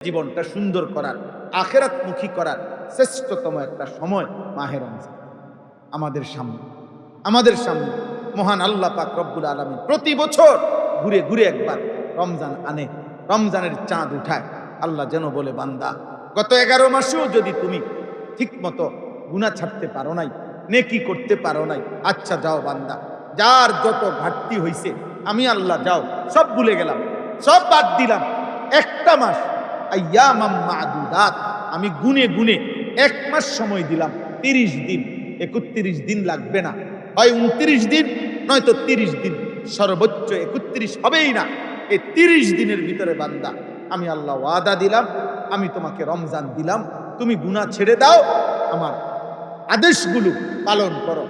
জীবনটা সুন্দর করার, আখিরাতমুখী করার শ্রেষ্ঠতম একটা সময় মাহে রমজান আমাদের সামনে মহান আল্লাহ পাক রব্বুল আলামিন প্রতি বছর ঘুরে ঘুরে একবার রমজান আনে, রমজানের চাঁদ উঠায়। আল্লাহ যেন বলে, বান্দা গত 11 মাসেও যদি তুমি ঠিক মতো গুনাহ ছাড়তে পারো নাই, নেকি করতে পারো নাই, আচ্ছা যাও বান্দা, যার যত ঘাটতি হইছে আমি আল্লাহ যাও সব ভুলে গেলাম, সব বাদ দিলাম। একটা মাস আইয়ামাম মাদুদাত, আমি গুনে গুনে 1 মাস সময় দিলাম। 30 দিন, 31 দিন লাগবে না, হয় 29 দিন নয়তো 30 দিন, সর্বোচ্চ 31 হবেই না। এই 30 দিনের ভিতরে বান্দা আমি আল্লাহ ওয়াদা দিলাম, আমি তোমাকে রমজান দিলাম, তুমি গুনাহ ছেড়ে দাও, আমার আদেশগুলো পালন করো,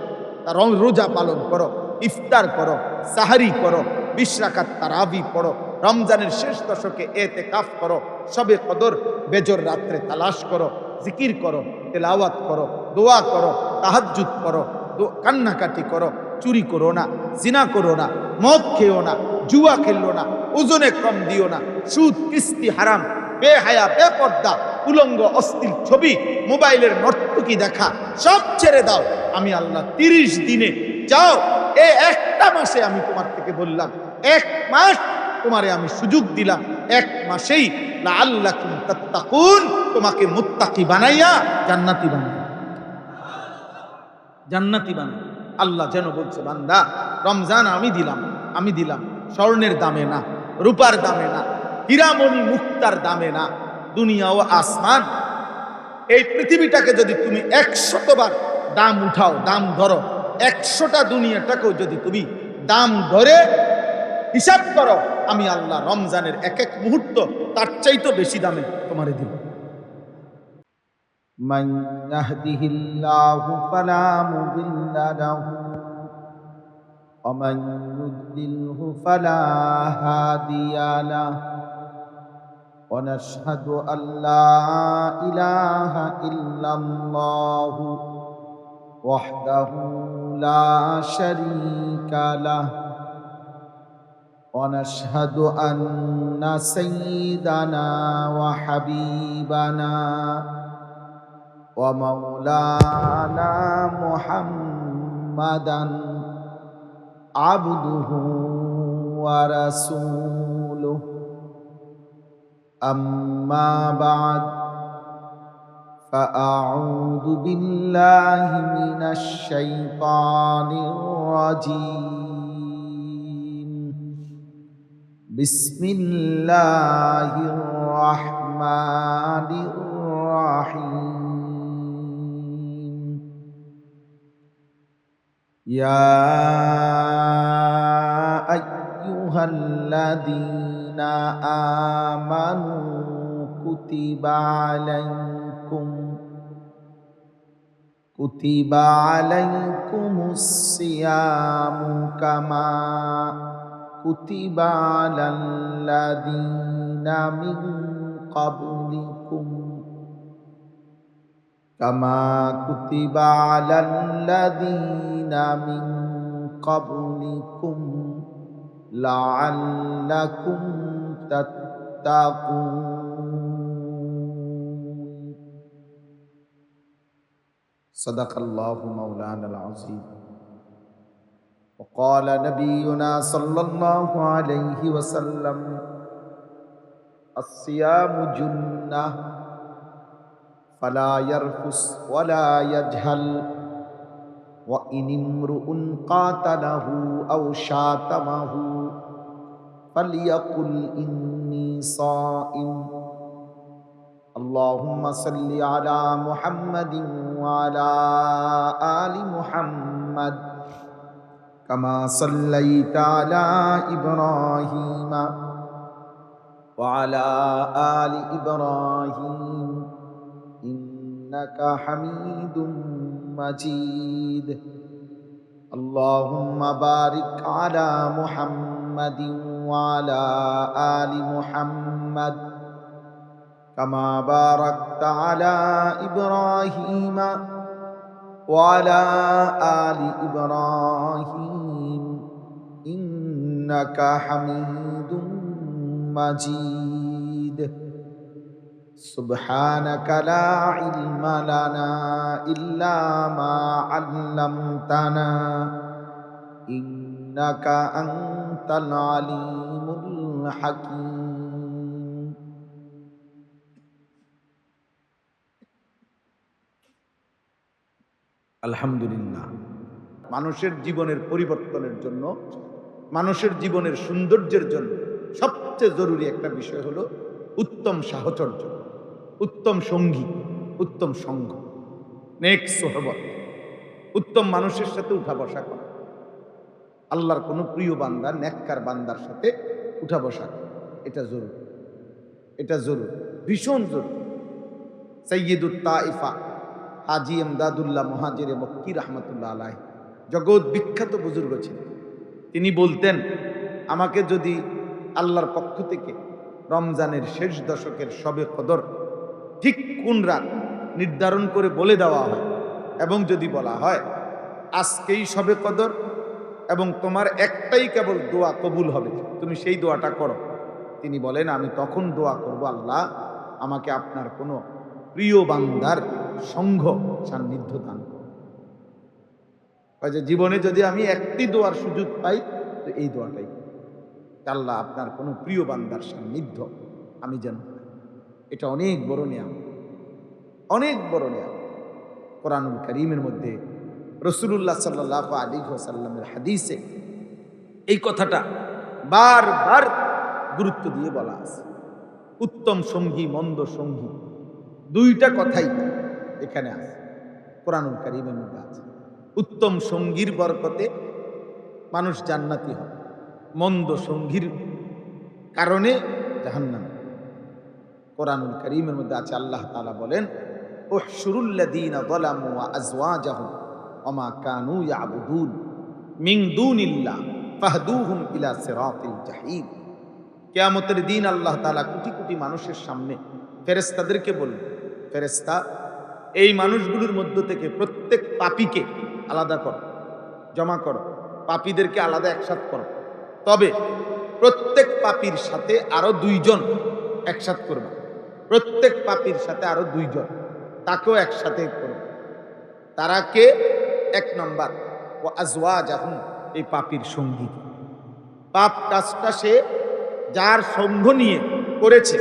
তার রোজা পালন করো, ইফতার করো, সাহারি করো, 20 রাকাত তারাবি পড়ো, রমজানের শেষ দশকে এতেকাফ করো, শবে কদর বেজর রাত্রে তালাশ করো, জিকির করো, তেলাওয়াত করো, দোয়া করো, তাহাজ্জুদ করো, কান্নাকাটি করো, চুরি করো না, জিনা করো না, মদ খেও না, জুয়া খেললো না, ওজনে কম দিও না, সুদ কিস্তি হারাম, বেহায়া বেপর্দা উলঙ্গ অশ্লীল ছবি, মোবাইলের নর্তকী দেখা সব ছেড়ে দাও। আমি আল্লাহ 30 দিনে যাও, এই একটা মাসে আমি তোমার থেকে বললাম, 1 মাস তোমারে আমি সুযোগ দিলাম, 1 মাসেই লাআল্লাকুম তাত্তাকুন, তোমাকে মুত্তাকি বানাইয়া জান্নাতি বানাই। আল্লাহ যেন বলছে, বান্দা রমজান আমি দিলাম স্বর্ণের দামে না, রূপার দামে না, হীরামণি মুক্তার দামে না, দুনিয়া ও আসমান, এই পৃথিবীটাকে যদি তুমি 100 বার দাম উঠাও, দাম ধরো, 100টা দুনিয়াটাকেও যদি তুমি দাম ধরে হিসাব করো, আমি আল্লাহ রমজানের এক এক মুহূর্ত তার চাইতে বেশি দামে তোমারে দিব। মান ইয়াহদিহিল্লাহু ফালা মুদিল্লা লাহু ওয়া মান ইউদ্লিলহু ফালা হাদিয়া লাহু ওয়া নাশহাদু আল্লা ইলাহা ইল্লাল্লাহু ওয়াহদাহু লা শারীকা লাহু ونشهد أن سيدنا وحبيبنا ومولانا محمدا عبده ورسوله أما بعد فأعوذ بالله من الشيطان الرجيم بسم الله الرحمن الرحيم يا أيها الذين آمنوا كتب عليكم الصيام كما كتب على الذين من قبلكم كما كتب على الذين من قبلكم لعلكم تتقون صدق الله مولانا العظيم وقال نبينا صلى الله عليه وسلم الصيام جنة فلا يرفث ولا يجهل وإن امرؤ قاتله أو شاتمه فليقل إني صائم اللهم صل على محمد وعلى آل محمد كما صليت على إبراهيم وعلى آل إبراهيم إنك حميد مجيد اللهم بارك على محمد وعلى آل محمد كما باركت على إبراهيم وعلى آل إبراهيم إنك حميد مجيد সুবহানাকা লা ইলমা লানা ইল্লা মা আল্লামতানা ইন্নাকা আনতাল আলিমুল হাকীম। আলহামদুলিল্লাহ। মানুষের জীবনের পরিবর্তনের জন্য, মানুষের জীবনের সৌন্দর্যের জন্য সবচেয়ে জরুরি একটা বিষয় হলো উত্তম সাহচর্য, উত্তম সঙ্গী, উত্তম সঙ্গ, নেক সোহবত, উত্তম মানুষের সাথে উঠা বসা করা। আল্লাহর কোনো প্রিয় বান্দা, নেককার বান্দার সাথে উঠা বসা করা, এটা জরুরি, এটা জরুরি, ভীষণ জরুরি। সৈয়দুত তাইফা হাজি এমদাদুল্লাহ মুহাজিরে মক্কি রহমতুল্লাহ আলাইহি জগৎ বিখ্যাত বুজুর্গ ছিলেন। তিনি বলতেন, আমাকে যদি আল্লাহর পক্ষ থেকে রমজানের শেষ দশকের শবে কদর ঠিক কোন রাত নির্ধারণ করে বলে দেওয়া হয়, এবং যদি বলা হয় আজকেই শবে কদর এবং তোমার একটাই কেবল দোয়া কবুল হবে, তুমি সেই দোয়াটা করো, তিনি বলেন আমি তখন দোয়া করব, আল্লাহ আমাকে আপনার কোনো প্রিয় বান্দার সঙ্গ সান্নিধ্য দান করো। জীবনে যদি আমি একটি দোয়ার সুযোগ পাই তো এই দোয়াটাই, আল্লাহ আপনার কোনো প্রিয় বান্দার সান্নিধ্য আমি যেন, এটা অনেক বড় নিয়ামত, অনেক বড় নিয়ামত। কোরআনুল কারীমের মধ্যে রাসূলুল্লাহ সাল্লাল্লাহু আলাইহি ওয়াসাল্লামের হাদিসে এই কথাটা বারবার গুরুত্ব দিয়ে বলা আছে। উত্তম সঙ্গী, মন্দ সঙ্গী, দুইটা কথাই এখানে আছে, কোরআনুল কারীমের মধ্যে আছে। উত্তম সঙ্গীর বরকতে মানুষ জান্নাতি হয়, মন্দ সঙ্গীর কারণে জাহান্নামী। কোরআনুল কারীমের মধ্যে আছে, আল্লাহ তাআলা বলেন, উহশুরুল্লাযীনা যালামু ওয়া আযওয়াজাহুম ওয়া মা কানু ইয়াবুদুন মিন দুনিল্লাহ ফাহদুহুম ইলা সিরাতিল জাহিম। কিয়ামতের দিন আল্লাহ তাআলা কোটি কোটি মানুষের সামনে ফেরেশতাদেরকে বলবেন, ফেরেশতা এই মানুষগুলোর মধ্য থেকে প্রত্যেক পাপীকে আলাদা করো, জমা করো, পাপীদেরকে আলাদা একসাথ করো, তবে প্রত্যেক পাপীর সাথে আরো দুইজন একসাথ করবা, প্রত্যেক পাপীর সাথে আরো দুইজন, তাকেও একসাথে করবে। তারা কে? এক নম্বর, ও আজওয়াজাহুম, এই পাপীর সঙ্গী। পাপ কাজটা সে যার সঙ্গ নিয়ে করেছে,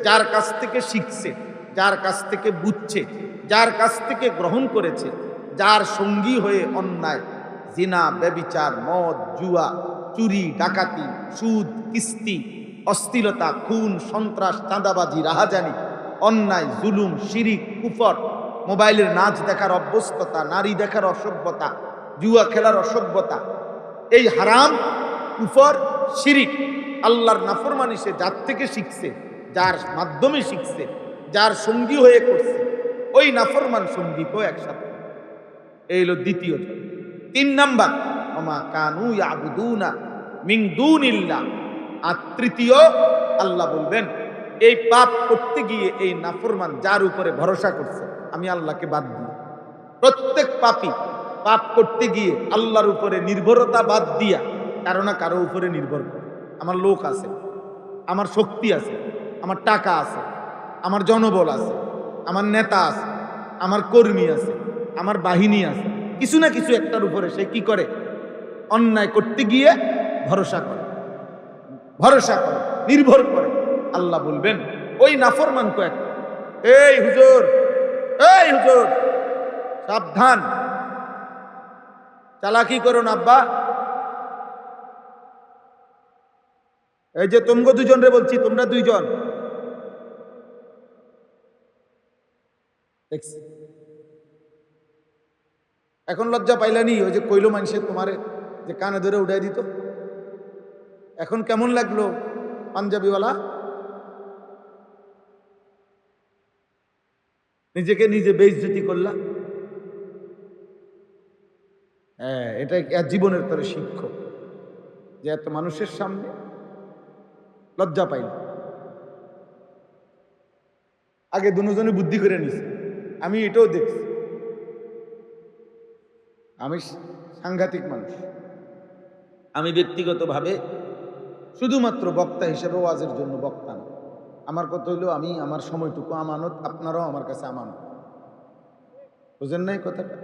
যার কাছ থেকে শিখছে, যার কাছ থেকে বুঝছে, যার কাছ থেকে গ্রহণ করেছে, যার সঙ্গী হয়ে অন্যায়, জিনা, ব্যভিচার, মদ, জুয়া, চুরি, ডাকাতি, সুদ, কিস্তি, অশ্লীলতা, খুন, সন্ত্রাস, চাঁদাবাজি, রাহাজানি, অন্যায়, জুলুম, শিরিক, কুফর, মোবাইলের নাচ দেখার অভ্যস্ততা, নারী দেখার অসভ্যতা, জুয়া খেলার অসভ্যতা, এই হারাম, কুফর, শিরিক, আল্লাহর নাফরমানি সে যার থেকে শিখছে, যার মাধ্যমে শিখছে, যার সঙ্গী হয়ে করছে, ওই নাফরমান সঙ্গীকেও একসাথে। এই হলো দ্বিতীয়। তিন নাম্বার, ওমা কানু ইয়াবুদুনা মিন দুনিল্লাহ। আর তৃতীয়, আল্লাহ বলবেন এই পাপ করতে গিয়ে এই নাফরমান যার উপরে ভরসা করছে আমি আল্লাহকে বাদ দিই। প্রত্যেক পাপী পাপ করতে গিয়ে আল্লাহর উপরে নির্ভরতা বাদ দিয়া কারো না কারো উপরে নির্ভর করে। আমার লোক আছে, আমার শক্তি আছে, আমার টাকা আছে, আমার জনবল আছে, আমার নেতা আছে, আমার কর্মী আছে, আমার বাহিনী আছে, কিছু না কিছু একটার উপরে সে কি করে? অন্যায় করতে গিয়ে ভরসা করে, ভরসা করে, নির্ভর করে। আল্লাহ বলবেন ওই নাফরমান কয়েক, এই হুজুর, এই হুজুর সাবধান, চালাকি করো না আব্বা। এই যে তোমগো দুজন রে বলছি, তোমরা দুইজন দেখছি এখন লজ্জা পাইলানি? ওই যে কইলো মানুষের তোমারে যে কানে ধরে উঠাই দিত, এখন কেমন লাগলো পাঞ্জাবিওয়ালা? নিজেকে নিজে বেইজ্জতি করলা। হ্যাঁ, এটা জীবনের তরে শিক্ষক, যে এত মানুষের সামনে লজ্জা পাইল। আগে দুজনে বুদ্ধি করে নিছে, আমি এটাও দেখছি। আমি সাংঘাতিক মানুষ, আমি ব্যক্তিগতভাবে শুধুমাত্র বক্তা হিসেবে ওয়াজের জন্য বক্তা না, আমার কথা হইলো আমি আমার সময়টুকু আমানত, আপনারাও আমার কাছে আমানত। বুঝেন নাই কথাটা?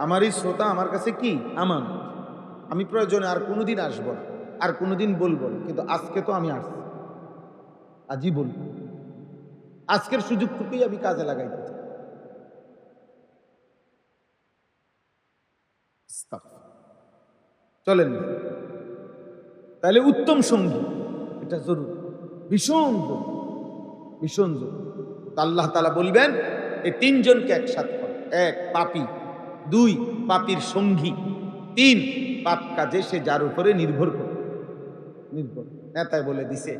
আমারই শ্রোতা আমার কাছে কি আমানত। আমি প্রয়োজনে আর কোনোদিন আসবো না, আর কোনোদিন বলবো না, কিন্তু আজকে তো আমি আসছি, আজই বলবো। আজকের সুযোগটুকুই আমি কাজে লাগাইতে চাই। চলেন না, তাহলে উত্তম সঙ্গী এটা জরুরি, ভীষণ জরুরি, ভীষণ জরুরি। আল্লাহ তাআলা বলবেন এই তিনজনকে একসাথে করো। এক, পাপী; দুই, পাপীর সঙ্গী; তিন, পাপ কাজে সে যার উপরে নির্ভর করে। নির্ভর নেতায় বলে দিছে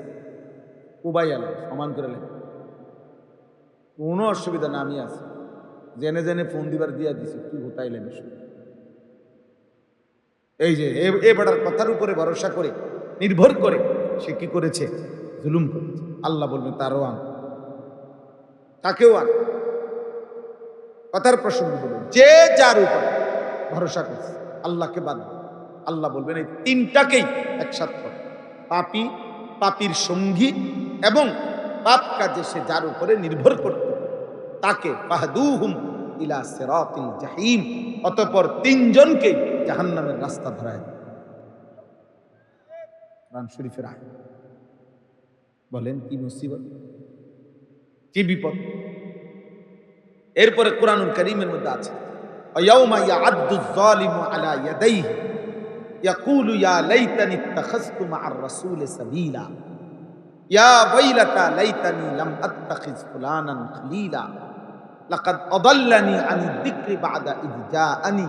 উবাই আলো সমান করে লেখে, কোনো অসুবিধা না, আমি আছি, জেনে জেনে ফোন দিবার দিয়া দিছে, কি গোটাইলেন এই যে এ বেটার কথার উপরে ভরসা করে নির্ভর করে সে কি করেছে? জুলুম করেছে। আল্লাহ বলবেন তারও আন, তাকেও আন। কথার প্রসঙ্গ বলুন, যে যার উপরে ভরসা করছে, আল্লাহকে বাদ দিয়ে, আল্লাহ বলবেন এই তিনটাকেই একসাথে কর, পাপী, পাপীর সঙ্গী এবং পাপ কাজে সে যার উপরে নির্ভর করত, তাকে ফাহদুহুম ইলা সিরাতিল জাহিম, অতঃপর তিনজনকে জাহান্নামের রাস্তা ধরায়। কোরআন শরীফের আয়াত। বলেন কি মুসিবত, কি বিপদ। এরপরে কোরআনুল কারীমের মধ্যে আছে ইয়াউমা ইয়াআদ্দু যালিমু আলা ইয়াদাইহি ইয়াকুলু ইয়া লাইতানি ইত্তাখাযতু মা'আর রাসূলি সাবিলা ইয়া ওয়াইলাতা লাইতানি লাম আত্তাখিয ফুলানান খলিলা লাকাদ আদাল্লানি আনিদ যিকরি বা'দা ইয জাআনি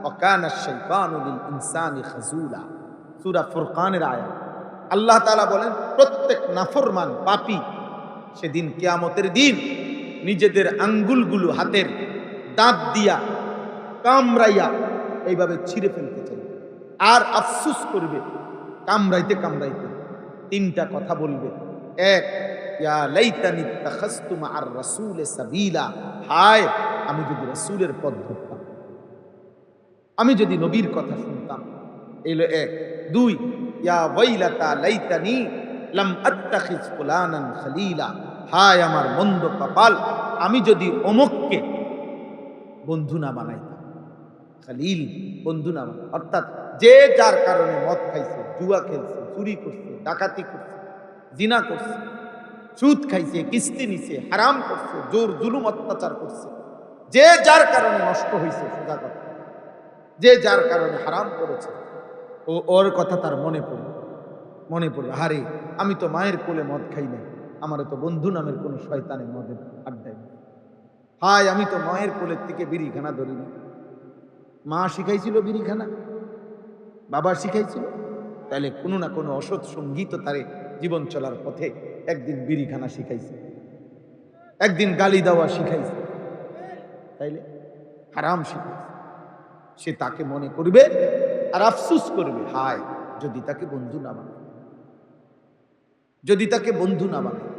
ওয়া কানা আশ-শাইতানু লিল ইনসানি খাযুলা। সূরা ফুরকানের আয়াত। আল্লাহ তাআলা বলেন প্রত্যেক নাফরমান পাপী সেদিন কিয়ামতের দিন নিজেদের আঙ্গুলগুলো হাতের দাঁত দিয়া কামড়াইয়া এইভাবে ছিঁড়ে ফেলতে চাইবে আর আফসুস করবে, কামড়াইতে কামড়াইতে তিনটা কথা বলবে। এক, ইয়া লাইতানি ইত্তাখাযতু মা'আর রাসূলি সাবিলা, হায় আমি যদি রাসূলের পথ ধরতাম, আমি যদি নবীর কথা শুনতাম। এলো এক। দুই, ইয়া ওয়াইলাতা লাইতানি লাম আত্তাখিয ফুলানান খলিলা, হায় আমার মন্দ কপাল, আমি যদি অমুককে বন্ধু না বানাইতাম। খলিল, বন্ধু না বানাই, অর্থাৎ যে যার কারণে মদ খাইছে, জুয়া খেলছে, চুরি করছে, ডাকাতি করছে, জিনা করছে, সুদ খাইছে, কিস্তি নিছে, হারাম করছে, জোর জুলুম অত্যাচার করছে, যে যার কারণে নষ্ট হয়েছে, সোজা কথা, যে যার কারণে হারাম করেছে, ওর কথা তার মনে পড়বে, মনে পড়বে, হারে আমি তো মায়ের কোলে মদ খাই নাই, আমার তো বন্ধু নামের কোন শয়তানের মদের আড্ডায়, হায় আমি তো মায়ের কোলের থেকে বিড়িখানা ধরিনি, মা শিখাইছিল বিড়িখানা, বাবা শিখাইছিল, তাহলে কোনো না কোনো অসৎ সঙ্গী তো তারে জীবন চলার পথে একদিন বিড়িখানা শিখাইছে, একদিন গালি দেওয়া শিখাইছে, তাইলে হারাম শিখাইছে। সে তাকে মনে করবে আর আফসুস করবে, হায় যদি তাকে বন্ধু না বানায়, যদি তাকে বন্ধু না বানায়,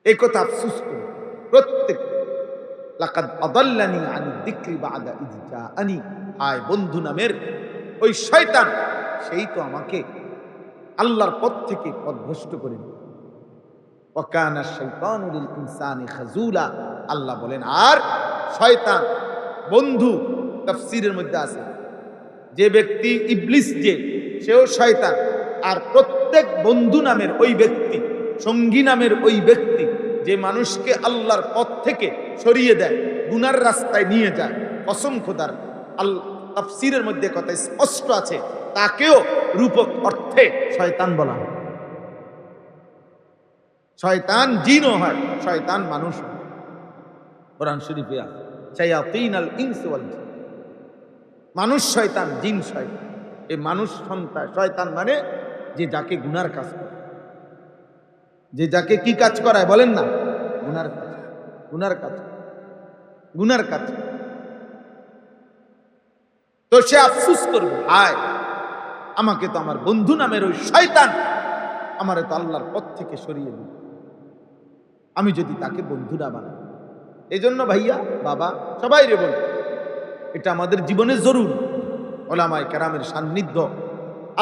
এই কথা আফসুস করবে প্রত্যেক। লাকাদ আদাল্লানি আনিদ যিকরি বা'দা ইয জাআনি, হায় বন্ধু নামের ওই শয়তান, সেই তো আমাকে আল্লাহর পথ থেকে পথভ্রষ্ট করে দিল। ওয়া কানা আশ-শাইতানু লিল ইনসানি খাযুলা, আল্লাহ বলেন আর শয়তান বন্ধু, তাফসীরের মধ্যে আছে যে ব্যক্তি ইবলিস, যে সেও শয়তান, আর প্রত্যেক বন্ধু নামের ওই ব্যক্তি, সঙ্গী নামের ওই ব্যক্তি যে মানুষকে আল্লাহর পথ থেকে সরিয়ে দেয়, গুনার রাস্তায় নিয়ে যায়, কসম খোদার তাফসীরের মধ্যে কথা স্পষ্ট আছে, তাকেও রূপক অর্থে শয়তান বলা হয়। শয়তান জিনও হয়, শয়তান মানুষ হয়। কোরআন শরীফে আছে শায়াতিনাল ইনসি ওয়াল জিন, মানুষ শয়তান, জিন শয়তান। এই মানুষ সন্তান শয়তান মানে যে যাকে গুনার কাজ করে, যে যাকে কি কাজ করায় বলেন না, গুনার কাজ, গুনার কাজ, গুনার কাজ। তো সে আফসুস করবে, হায় আমাকে তো আমার বন্ধু নামের ওই শয়তান আমারে তো আল্লাহর পথ থেকে সরিয়ে দিল, আমি যদি তাকে বন্ধু না বানাই। এই জন্য ভাইয়া, বাবা, সবাই রে বল, এটা আমাদের জীবনে জরুরি। ওলামায়ে কেরামের সান্নিধ্য,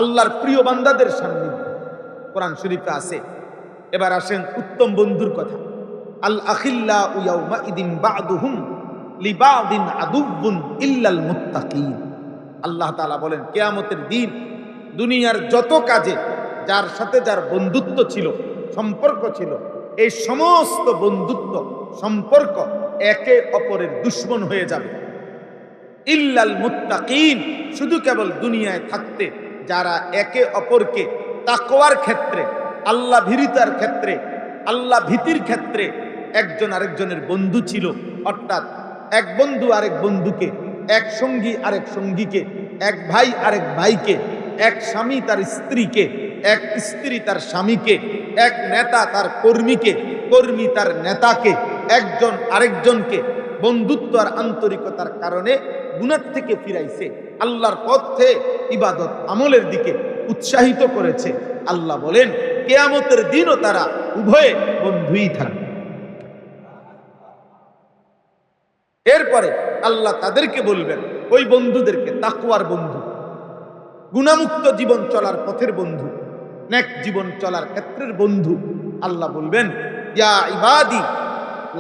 আল্লাহর প্রিয় বান্দাদের সান্নিধ্য। কোরআন শরীফে আছে এবার আসেন উত্তম বন্ধুর কথা। আল আখিল্লাউ ইয়াউমা ইদিন বা'দুহুম লিবা'দিন আদুব্বুন ইল্লাল মুত্তাকিন। আল্লাহ তাআলা বলেন কিয়ামতের দিন দুনিয়ার যত কাজে যার সাথে যার বন্ধুত্ব ছিল, সম্পর্ক ছিল, এই সমস্ত বন্ধুত্ব সম্পর্ক একে অপরের দুশমন হয়ে যাবে। ইল্লাল মুত্তাকিন, শুধু কেবল দুনিয়ায় থাকতে যারা একে অপরকে তাকওয়ার ক্ষেত্রে, আল্লাহ ভীরতার ক্ষেত্রে, আল্লাহ ভীতির ক্ষেত্রে একজন আরেকজনের বন্ধু ছিল, অর্থাৎ এক বন্ধু আরেক বন্ধুকে, এক সঙ্গী আরেক সঙ্গীকে, এক ভাই আরেক ভাইকে, এক স্বামী তার স্ত্রীকে, এক স্ত্রী তার স্বামীকে, এক নেতা তার কর্মীকে, কর্মী তার নেতাকে, একজন আরেকজনকে বন্ধুত্ব আর আন্তরিকতার কারণে গুনাহ থেকে ফিরাইছে, আল্লাহর পথে ইবাদত আমলের দিকে উৎসাহিত করেছে। আল্লাহ বলেন কিয়ামতের দিনও তারা উভয়ে বন্ধুই থাকবে। এরপরে আল্লাহ তাদেরকে বলবেন, ওই বন্ধুদেরকে, তাকওয়ার বন্ধু, গুনাহমুক্ত জীবন চলার পথের বন্ধু, নেক জীবন চলার ক্ষেত্রের বন্ধু, আল্লাহ বলবেন ইয়া ইবাদি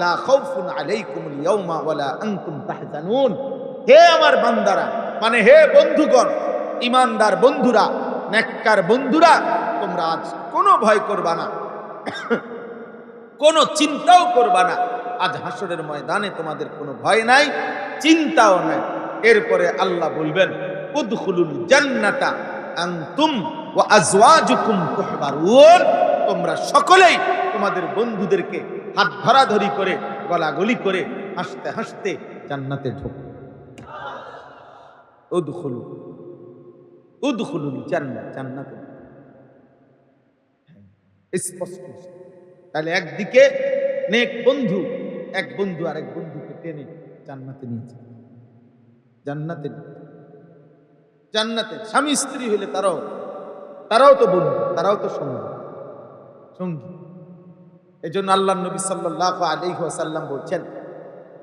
লা খাউফুন আলাইকুমুল ইয়াওমা ওয়ালা আনতুম তাহজানুন। হে আমার বান্দারা, মানে হে বন্ধুগণ, ঈমানদার বন্ধুরা, নেককার বন্ধুরা, তোমরা আজ কোনো ভয় করবা না, কোনো চিন্তাও করবা না। আজ হাসরের ময়দানে তোমাদের কোনো ভয় নাই, চিন্তাও নাই। এরপরে আল্লাহ বলবেন উদখুলুল জান্নাতা আনতুম ওয়া আজওয়াজুকুম তুহবারুন। তোমরা সকলেই তোমাদের বন্ধুদেরকে হাত ধরাধরি করে, গলাগলি করে, হাসতে হাসতে জান্নাতে ঢোকো। উদখুলুল জান্নাত, জান্নাতে স্পষ্ট। তাহলে একদিকে নেক বন্ধু, এক বন্ধু আরেক বন্ধুকে টেনে জান্নাতে নিয়েছে। জান্নাতে, জান্নাতে স্বামী স্ত্রী হলে তারাও তো বন্ধু, তারাও তো সঙ্গী। এই জন্য আল্লাহ নবী সাল্লাল্লাহু আলাইহি ওয়াসাল্লাম বলছেন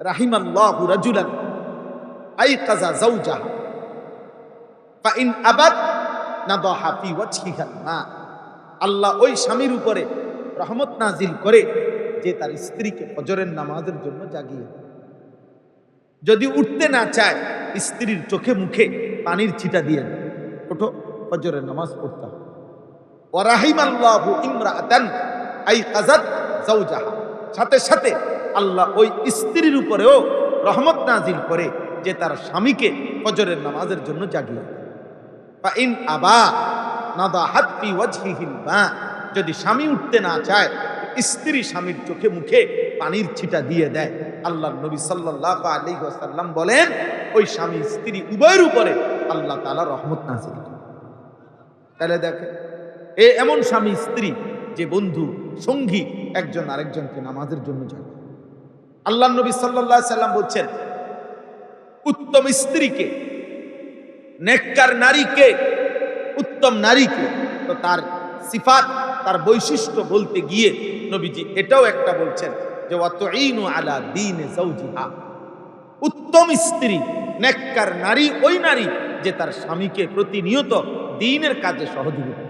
রাহিমাল্লাহু রাজুলান আইকাযা যাওজাহা ফাইন আবাদ নাদাহা ফি ওয়াজহিহা মা। আল্লাহ ওই স্বামীর উপরে রহমত নাজিল করে যে তার স্ত্রীকে ফজরের নামাজের জন্য জাগিয়ে দেয়। যদি উঠতে না চায়, স্ত্রীর চোখে মুখে পানির ছিটা দিয়ে দেয়, ওঠো ফজরের নামাজ পড়তে হবে। ওয়া রাহিমাল্লাহু ইমরাআতান আইকাযাত যাওজাহা, সাথে সাথে আল্লাহ ওই স্ত্রীর উপরেও রহমত নাজিল করে যে তার স্বামীকে ফজরের নামাজের জন্য জাগিয়ে দেয়। ফাইন আবা নাদাহাত ফি ওয়াজহিহিল মা, যদি স্বামী উঠতে না চায়, স্ত্রী স্বামীর চোখে মুখে পানির ছিটা দিয়ে দেয়। আল্লাহর নবী সাল্লাল্লাহু আলাইহি ওয়াসাল্লাম বলেন ওই স্বামী স্ত্রী উভয়ের উপরে আল্লাহ তাআলা রহমত নাযিল করেন। তাহলে দেখেন এমন স্বামী স্ত্রী যে বন্ধু সঙ্গী একজন আরেকজনকে নামাজের জন্য যায়। আল্লাহর নবী সাল্লাল্লাহু আলাইহি ওয়াসাল্লাম বলছেন উত্তম স্ত্রীকে, নেককার নারীকে, উত্তম নারীকে, তো তার সিফাত, তার বৈশিষ্ট্য বলতে গিয়ে নবীজি এটাও একটা বলছেন যে ওয়াতুইনু আলা দীনি যাওজিহা। উত্তম স্ত্রী, নেককার নারী ওই নারী যে তার স্বামীকে প্রতিনিয়ত দ্বীনের কাজে সহযোগিতা,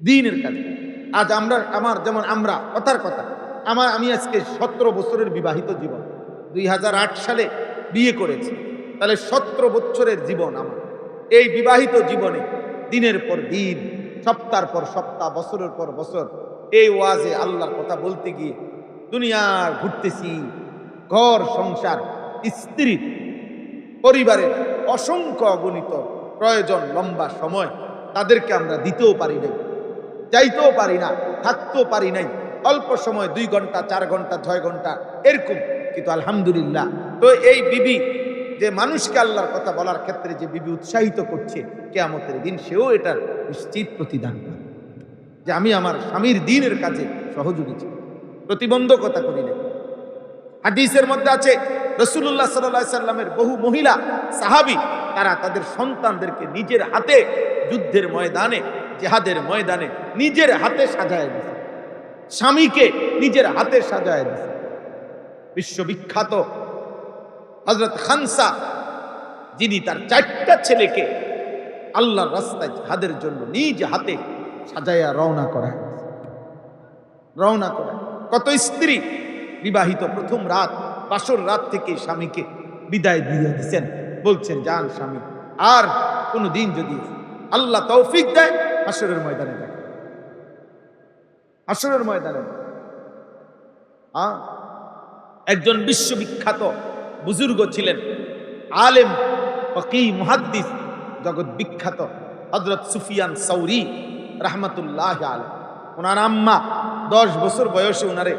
দ্বীনের কাজে। আজ আমরা কথার কথা, আমি আজকে 17 বছরের বিবাহিত জীবন, 2008 সালে বিয়ে করেছি। তাহলে 17 বছরের জীবন আমার। এই বিবাহিত জীবনে দিনের পর দিন, সপ্তাহের পর সপ্তাহ, বছরের পর বছর এই ওয়াজে আল্লাহর কথা বলতে গিয়ে দুনিয়ার ঘুরতেছি। ঘর সংসার, স্ত্রী, পরিবারের অসংখ্য অগণিত প্রয়োজন, লম্বা সময় তাদেরকে আমরা দিতেও পারি নাই, যাইতেও পারি না, থাকতেও পারি নাই। অল্প সময় 2 ঘন্টা, 4 ঘন্টা, 6 ঘন্টা এরকম। কিন্তু আলহামদুলিল্লাহ, তো এই বিবি যে মানুষকে আল্লাহর কথা বলার ক্ষেত্রে যে বিবি উৎসাহিত করছে, কিয়ামতের দিন সেও এটার নিশ্চিত প্রতিদান পাবে যে আমি আমার স্বামীর দ্বীনের কাজে সহযোগী ছিল, প্রতিবন্ধকতা করি না। হাদিসের মধ্যে আছে রাসূলুল্লাহ সাল্লাল্লাহু আলাইহি সাল্লামের বহু মহিলা সাহাবী তারা তাদের সন্তানদেরকে নিজের হাতে যুদ্ধের ময়দানে, জিহাদের ময়দানে নিজের হাতে সাজায় দিয়েছে, স্বামীকে নিজের হাতে সাজায় দিয়েছে। বিশ্ববিখ্যাত হযরত খানসা, যিনি তার 4টা ছেলেকে আল্লাহর রাস্তায় জিহাদের জন্য নিজ হাতে সাজাইয়া রওনা করায়। কত স্ত্রী বিবাহিত প্রথম রাত বাসর রাত থেকে স্বামীকে বিদায় দিয়ে দিচ্ছেন, বলছেন যান স্বামী, আর কোনদিন যদি আল্লাহ তৌফিক দেয় হাসরের ময়দানে দেখ, হাসরের ময়দানে। একজন বিশ্ববিখ্যাত বুজুর্গ ছিলেন, আলেম, ফকি, মুহাদ্দিস, জগৎ বিখ্যাত হযরত সুফিয়ান সাউরি রাহমাতুল্লাহ আলাইহি। ওনার আম্মা 10 বছর বয়সে ওনারে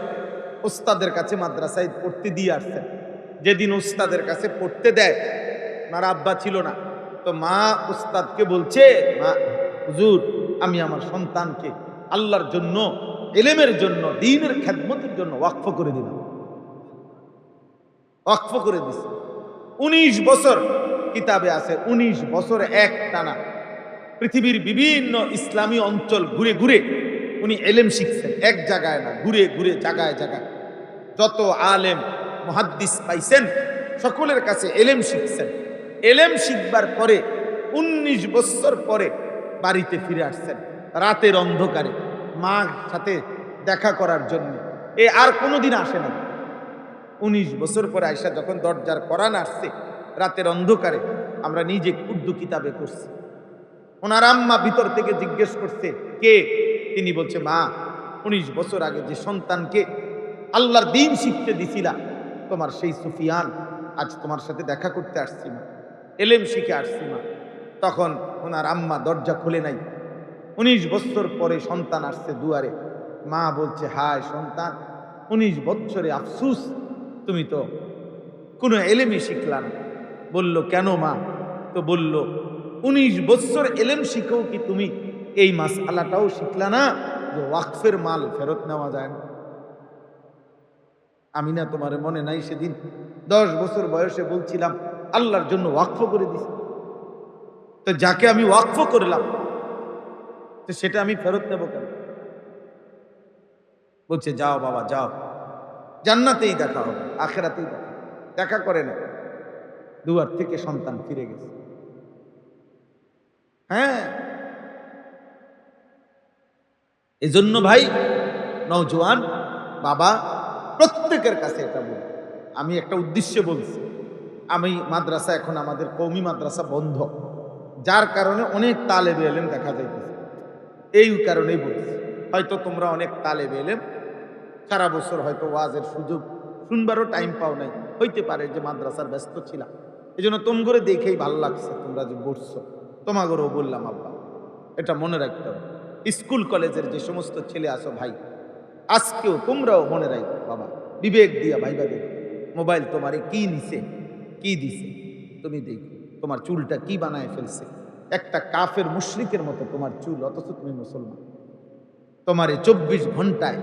উস্তাদের কাছে মাদ্রাসায় পড়তে দিয়ে আসছেন। যেদিন উস্তাদের কাছে পড়তে দেয়, ওনার আব্বা ছিল না, তো মা উস্তাদকে বলছে, মা হুজুর, আমি আমার সন্তানকে আল্লাহর জন্য, ইলমের জন্য, দ্বীনের খেদমতের জন্য ওয়াকফ করে দিলাম। ওয়াকফ করে দিছে। 19 বছর কিতাবে আছে, 19 বছর এক টানা পৃথিবীর বিভিন্ন ইসলামী অঞ্চল ঘুরে ঘুরে উনি ইলম শিখছেন। এক জায়গায় না, ঘুরে ঘুরে জায়গায় জায়গায় যত আলেম মুহাদ্দিস পাইছেন সকলের কাছে ইলম শিখছেন। ইলম শিখবার পরে 19 বছর পরে বাড়িতে ফিরে আসছেন রাতের অন্ধকারে মার সাথে দেখা করার জন্য। আর কোনোদিন আসে না। 19 বছর পরে আয়সা যখন দরজার করান আসছে রাতের অন্ধকারে, আমরা নিজে উর্দু কিতাবে করছি। ওনার আম্মা ভিতর থেকে জিজ্ঞেস করছে কে? তিনি বলছে, মা, 19 বছর আগে যে সন্তানকে আল্লাহর দ্বীন শিখতে দিছিলা, তোমার সেই সুফিয়ান আজ তোমার সাথে দেখা করতে আসছি মা, ইলম শিখে আসছি মা। তখন ওনার আম্মা দরজা খুলে নাই। 19 বছর পরে সন্তান আসছে দুয়ারে। মা বলছে, হায় সন্তান, 19 বছরে আফসুস, তুমি তো কোনো ইলমই শিখলা না। বলল, কেন মা? তো বলল, 19 বছর ইলম শিখেও কি তুমি এই মাসআলাটাও শিখলা না যে ওয়াকফের মাল ফেরত নেওয়া যায় না? আমি না তোমার মনে নাই সেদিন 10 বছর বয়সে বলছিলাম আল্লাহর জন্য ওয়াকফ করে দিছি, তো যাকে আমি ওয়াকফ করলাম তো সেটা আমি ফেরত নেব কেন? বলছে, যাও বাবা যাও, জান্নাতেই দেখা হবে, আখিরাতেই দেখা করে না। দুয়ার থেকে সন্তান ফিরে গেছে। হ্যাঁ, এজন্য ভাই, নওজোয়ান বাবা, প্রত্যেকের কাছে এটা বলি। আমি একটা উদ্দেশ্যে বলছি, আমি মাদ্রাসা, এখন আমাদের কওমি মাদ্রাসা বন্ধ, যার কারণে অনেক তালেবে ইলম দেখা যাইতেছে। এই কারণেই বলছি, হয়তো তোমরা অনেক তালেবে ইলম সারা বছর হয়তো ওয়াজের সুযোগ শুনবারও টাইম পাও নাই, হইতে পারে যে মাদ্রাসার ব্যস্ত ছিলাম, এই জন্য তোম করে দেখেই ভালো লাগছে তোমরা যে বসছো। তোমাগরও বললাম আব্বা, এটা মনে রাখতে হবে। স্কুল কলেজের যে সমস্ত ছেলে আসো ভাই, আজকেও তোমরাও মনে রাখো বাবা, বিবেক দিয়া ভাইবা দেখো, মোবাইল তোমারে কি নিছে, কি দিছে, তুমি দেখো তোমার চুলটা কি বানায় ফেলছে। একটা কাফের মুশরিকের মতো তোমার চুল, অথচ তুমি মুসলমান। তোমারে 24 ঘন্টায়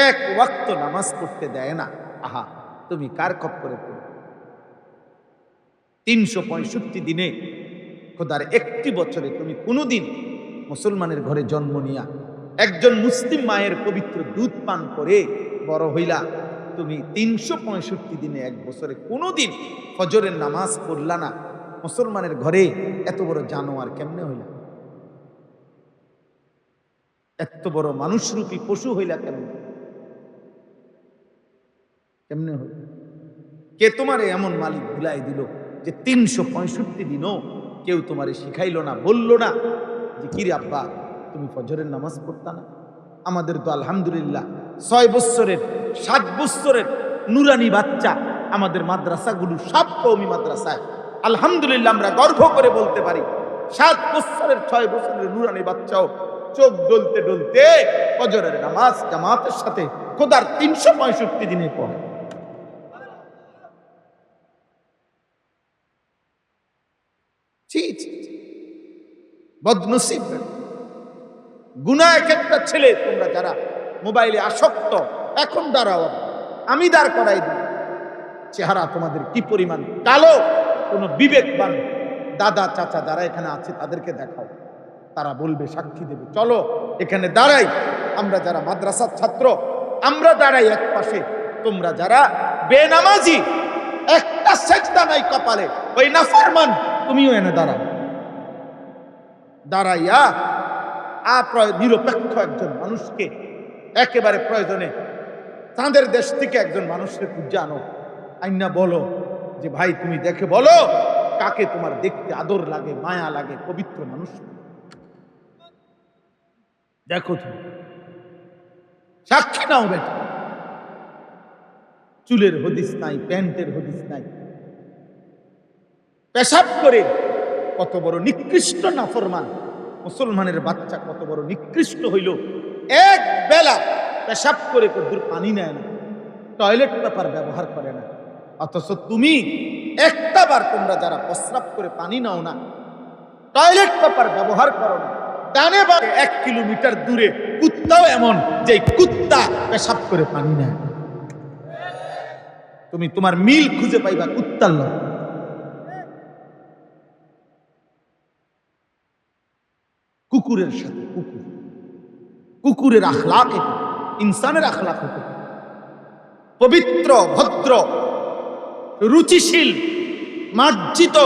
এক ওয়াক্ত নামাজ পড়তে দেয় না। আহা, তুমি কার খপ্পরে পড়ো? 365 দিনে খোদার একটি বছরে তুমি কোনোদিন মুসলমানের ঘরে জন্ম নিয়া একজন মুসলিম মায়ের পবিত্র দুধ পান করে বড় হইলা, তুমি 365 দিনে এক বছরে কোনোদিন ফজরের নামাজ পড়লা না, মুসলমানের ঘরে এত বড় জানোয়ার কেমনে হইলা? এত বড় মানুষরূপী পশু হইলা কেমনে? কেমনে হইল? কে তোমারে এমন মালিক ভুলাই দিল যে 365 দিনও কেউ তোমারে শিখাইল না, বলল না যে কিরে আব্বা, তুমি ফজরের নামাজ পড়তা না? আমাদের তো আলহামদুলিল্লাহ 6 বছরের 7 বছরের নুরানি বাচ্চা আমাদের মাদ্রাসাগুলো সব কওমি মাদ্রাসায়, আলহামদুলিল্লাহ আমরা গর্ব করে বলতে পারি 7 বছরের 6 বছরের নুরানি বাচ্চাও চোখ ডলতে ডলতে ফজরের নামাজ জামাতের সাথে খোদার 365 দিনে পড়ে। বদনসিব গুনাহ এক একটা ছেলে, তোমরা যারা মোবাইলে আসক্ত, এখন দাঁড়াও, আমি দাঁড় করাই দিই, চেহারা তোমাদের কি পরিমাণ কালো। কোনো বিবেকবান দাদা চাচা যারা এখানে আছে তাদেরকে দেখাও, তারা বলবে, সাক্ষী দেবে। চলো এখানে দাঁড়াই, আমরা যারা মাদ্রাসার ছাত্র আমরা দাঁড়াই এক পাশে, তোমরা যারা বেনামাজি, একটা সেজদা নাই কপালে, ওই নাফরমান, তুমিও এনে দাঁড়াও। দাঁড়াইয়া নিরপেক্ষ একজন মানুষকে একেবারে প্রয়োজনে চাঁদের দেশ থেকে একজন মানুষকে খুঁজে আনো, আইনা বলো যে ভাই তুমি দেখে বলো কাকে তোমার দেখতে আদর লাগে, মায়া লাগে, পবিত্র মানুষ দেখো, তুমি সাক্ষী নাও বেটা। চুলের হদিস নাই, প্যান্টের হদিস নাই, পেশাব করে কত বড় নিকৃষ্ট নাফরমান মুসলমানের বাচ্চা, কত বড় নিকৃষ্ট হইল, এক বেলা পেশাব করে কদ্দুর পানি নেয় না, টয়লেট পেপার ব্যবহার করে না। অথচ তুমি একটা বার তোমরা যারা প্রস্রাব করে পানি নাও না, টয়লেট পেপার ব্যবহার করো না, ডানে বামে 1 কিলোমিটার দূরে কুত্তাও এমন যে কুত্তা পেশাব করে পানি নেয়। তুমি তোমার মিল খুঁজে পাইবা কুত্তার লোক। কুকুরের সাথে কুকুরের আখলাক এটা, ইনসানের আখলাক হতো পবিত্র, ভদ্র, রুচিশীল, মার্জিত,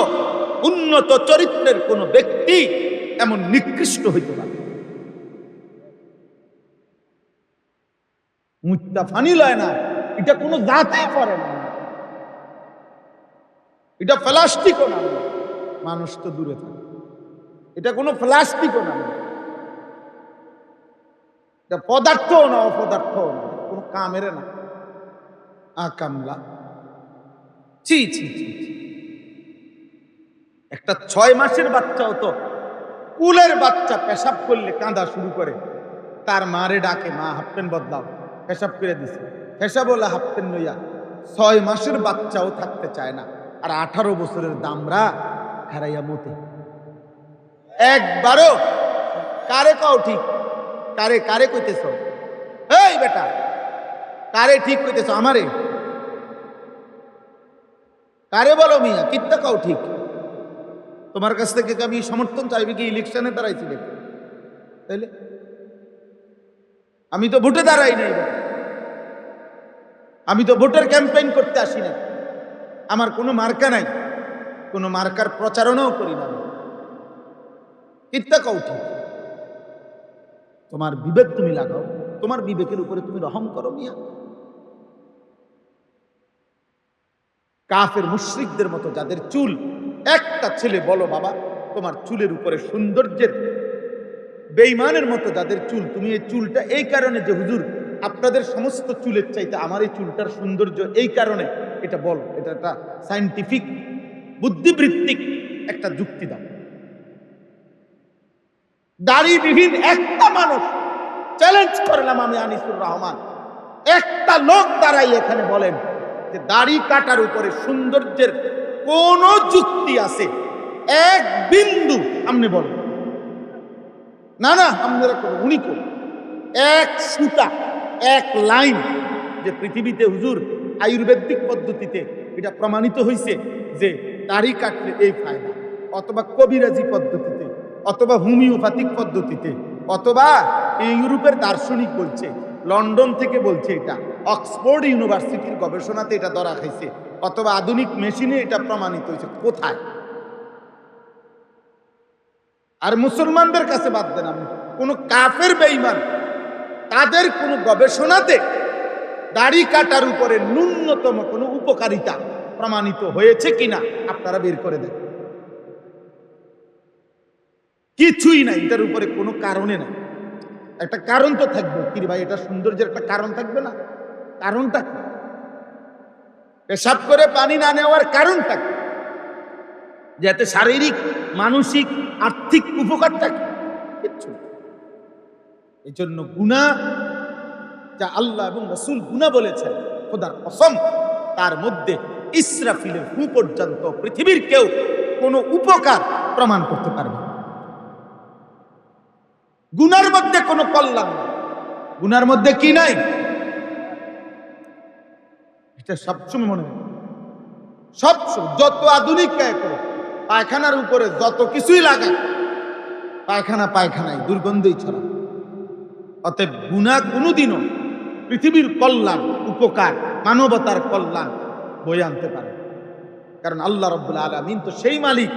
উন্নত চরিত্রের কোন ব্যক্তি এমন নিকৃষ্ট হইতে পারে। মুত্তা ফানি লয় না, এটা কোনো জাতেই পারে না, এটা প্লাস্টিকও না, মানুষ তো দূরে থাকে, এটা কোনো প্লাস্টিকও না, এটা পদার্থও না, অপদার্থও না, কোনো কামের না, আকামলা। ছি ছি ছি, একটা 6 মাসের বাচ্চাও তো, কুলের বাচ্চা পেশাব করলে কাঁদা শুরু করে, তার মারে ডাকে, মা হাফ প্যান্ট বদলাও, পেশাব করে দিছে, পেশাব বলে হাফ প্যান্ট নইয়া 6 মাসের বাচ্চাও থাকতে চায় না, আর 18 বছরের দামরা হারাইয়া মতে। একবারও কারে কও ঠিক, কারে কারে কইতেছ, এই বেটা কারে ঠিক কইতেছ, আমারে কারে বলো মিয়া, কিত্তা কও ঠিক? তোমার কাছ থেকে আমি সমর্থন চাইবে কি ইলেকশনে দাঁড়াইছিলে? তাইলে আমি তো ভোটে দাঁড়াই নাই, আমি তো ভোটের ক্যাম্পেইন করতে আসি না, আমার কোনো মার্কা নাই, কোনো মার্কার প্রচারণাও করি না, কিত্তা কও ঠিক? তোমার বিবেক তুমি লাগাও, তোমার বিবেকের উপরে তুমি রহম করো মিয়া। কাফের মুশরিকদের মতো যাদের চুল, একটা ছেলে বলো বাবা তোমার চুলের উপরে সৌন্দর্যের, বেঈমানের মতো যাদের চুল, তুমি এই চুলটা এই কারণে যে হুজুর আপনাদের সমস্ত চুলের চাইতে আমার এই চুলটার সৌন্দর্য এই কারণে, এটা বলো, এটা একটা সায়েন্টিফিক বুদ্ধিবৃত্তিক একটা যুক্তি দাও। দাড়িবিহীন একটা মানুষ, চ্যালেঞ্জ করলাম আমি আনিসুর রহমান, একটা লোক দাঁড়াই এখানে বলেন যে দাড়ি কাটার উপরে সৌন্দর্যের কোন যুক্তি আছে? এক বিন্দু আপনি বলেন না, না আপনারা করুন, উনি করুন, এক সুতা, এক লাইন, যে পৃথিবীতে হুজুর আয়ুর্বেদিক পদ্ধতিতে এটা প্রমাণিত হয়েছে যে দাড়ি কাটলে এই ফায়দা, অথবা কবিরাজি পদ্ধতিতে, অথবা হোমিওপ্যাথিক পদ্ধতিতে, অথবা ইউরোপের দার্শনিক বলছে, লন্ডন থেকে বলছে, এটা অক্সফোর্ড ইউনিভার্সিটির গবেষণাতে এটা ধরা খাইছে, অথবা আধুনিক মেশিনে এটা প্রমাণিত হয়েছে, কোথায়? আর মুসলমানদের কাছে বাদ দেন, আপনি কোন কাফের বেঈমান তাদের কোন গবেষণাতে দাড়ি কাটার উপরে ন্যূনতম কোন উপকারিতা প্রমাণিত হয়েছে কিনা আপনারা বের করে দেন। কিছুই নাই, এটার উপরে কোনো কারণে নাই। একটা কারণ তো থাকবে কি ভাই, এটা সৌন্দর্যের একটা কারণ থাকবে না? কারণটা কি? পেশাব করে পানি না নেওয়ার কারণটা কি? যাতে শারীরিক, মানসিক, আর্থিক উপকারটা কি? কিচ্ছু। এই জন্য গুনাহ, যা আল্লাহ এবং রাসূল গুনাহ বলেছেন, খোদার কসম তার মধ্যে ইসরাফিলের ফু পর্যন্ত পৃথিবীর কেউ কোনো উপকার প্রমাণ করতে পারবে না। গুনার মধ্যে কোনো কল্যাণ নেই। গুনার মধ্যে কি নাই? এটা সবসময় মনে হয়, সবসময় যত আধুনিক পায়খানার উপরে যত কিছুই লাগায়, পায়খানায় দুর্গন্ধই ছড়া। অতএব গুনাহ কোনোদিনও পৃথিবীর কল্যাণ, উপকার, মানবতার কল্যাণ বয়ে আনতে পারে। কারণ আল্লাহ রাব্বুল আলামিন তো সেই মালিক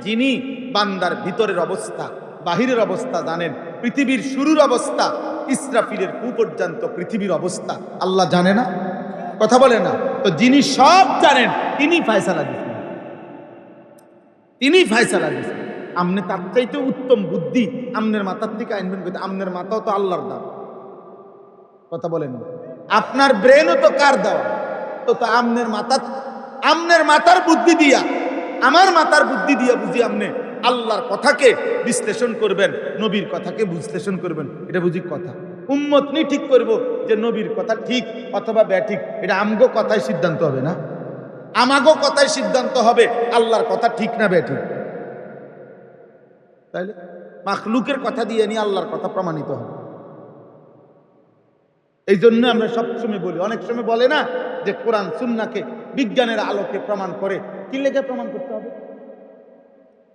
যিনি বান্দার ভিতরের অবস্থা বাহিরের অবস্থা জানেন, পৃথিবীর শুরুর অবস্থা, ইসরাফিলের পূ পর্যন্ত পৃথিবীর অবস্থা আল্লাহ জানে না? কথা বলে না? তো যিনি সব জানেন তিনি ফায়সালা দিচ্ছেন, তিনি ফায়সালা দিচ্ছেন। আমনে তার চাইতে উত্তম বুদ্ধি আমনের মাথার থেকে আনবেন, আমনের মাথাও তো আল্লাহর দাও। কথা বলেন না? আপনার ব্রেনও তো কার দেওয়া? তো আমনের মাথার বুদ্ধি দিয়া, আমার মাথার বুদ্ধি দিয়া বুঝি আমনে আল্লাহর কথাকে বিশ্লেষণ করবেন, নবীর কথাকে বিশ্লেষণ করবেন, এটা বুঝি কথা? উম্মত নি ঠিক করব যে নবীর কথা ঠিক অথবা ব্যাঠিক, এটা আমগো কথায় সিদ্ধান্ত হবে না? আমাগো কথায় সিদ্ধান্ত হবে আল্লাহর কথা ঠিক না ব্যাঠিক। তাইলে মাখলুকের কথা দিয়ে নিয়ে আল্লাহর কথা প্রমাণিত হবে। এই জন্য আমরা সবসময় বলি, অনেক সময় বলে না যে কোরআন সুন্নাহকে বিজ্ঞানের আলোকে প্রমাণ করে। কি লেগে প্রমাণ করতে হবে?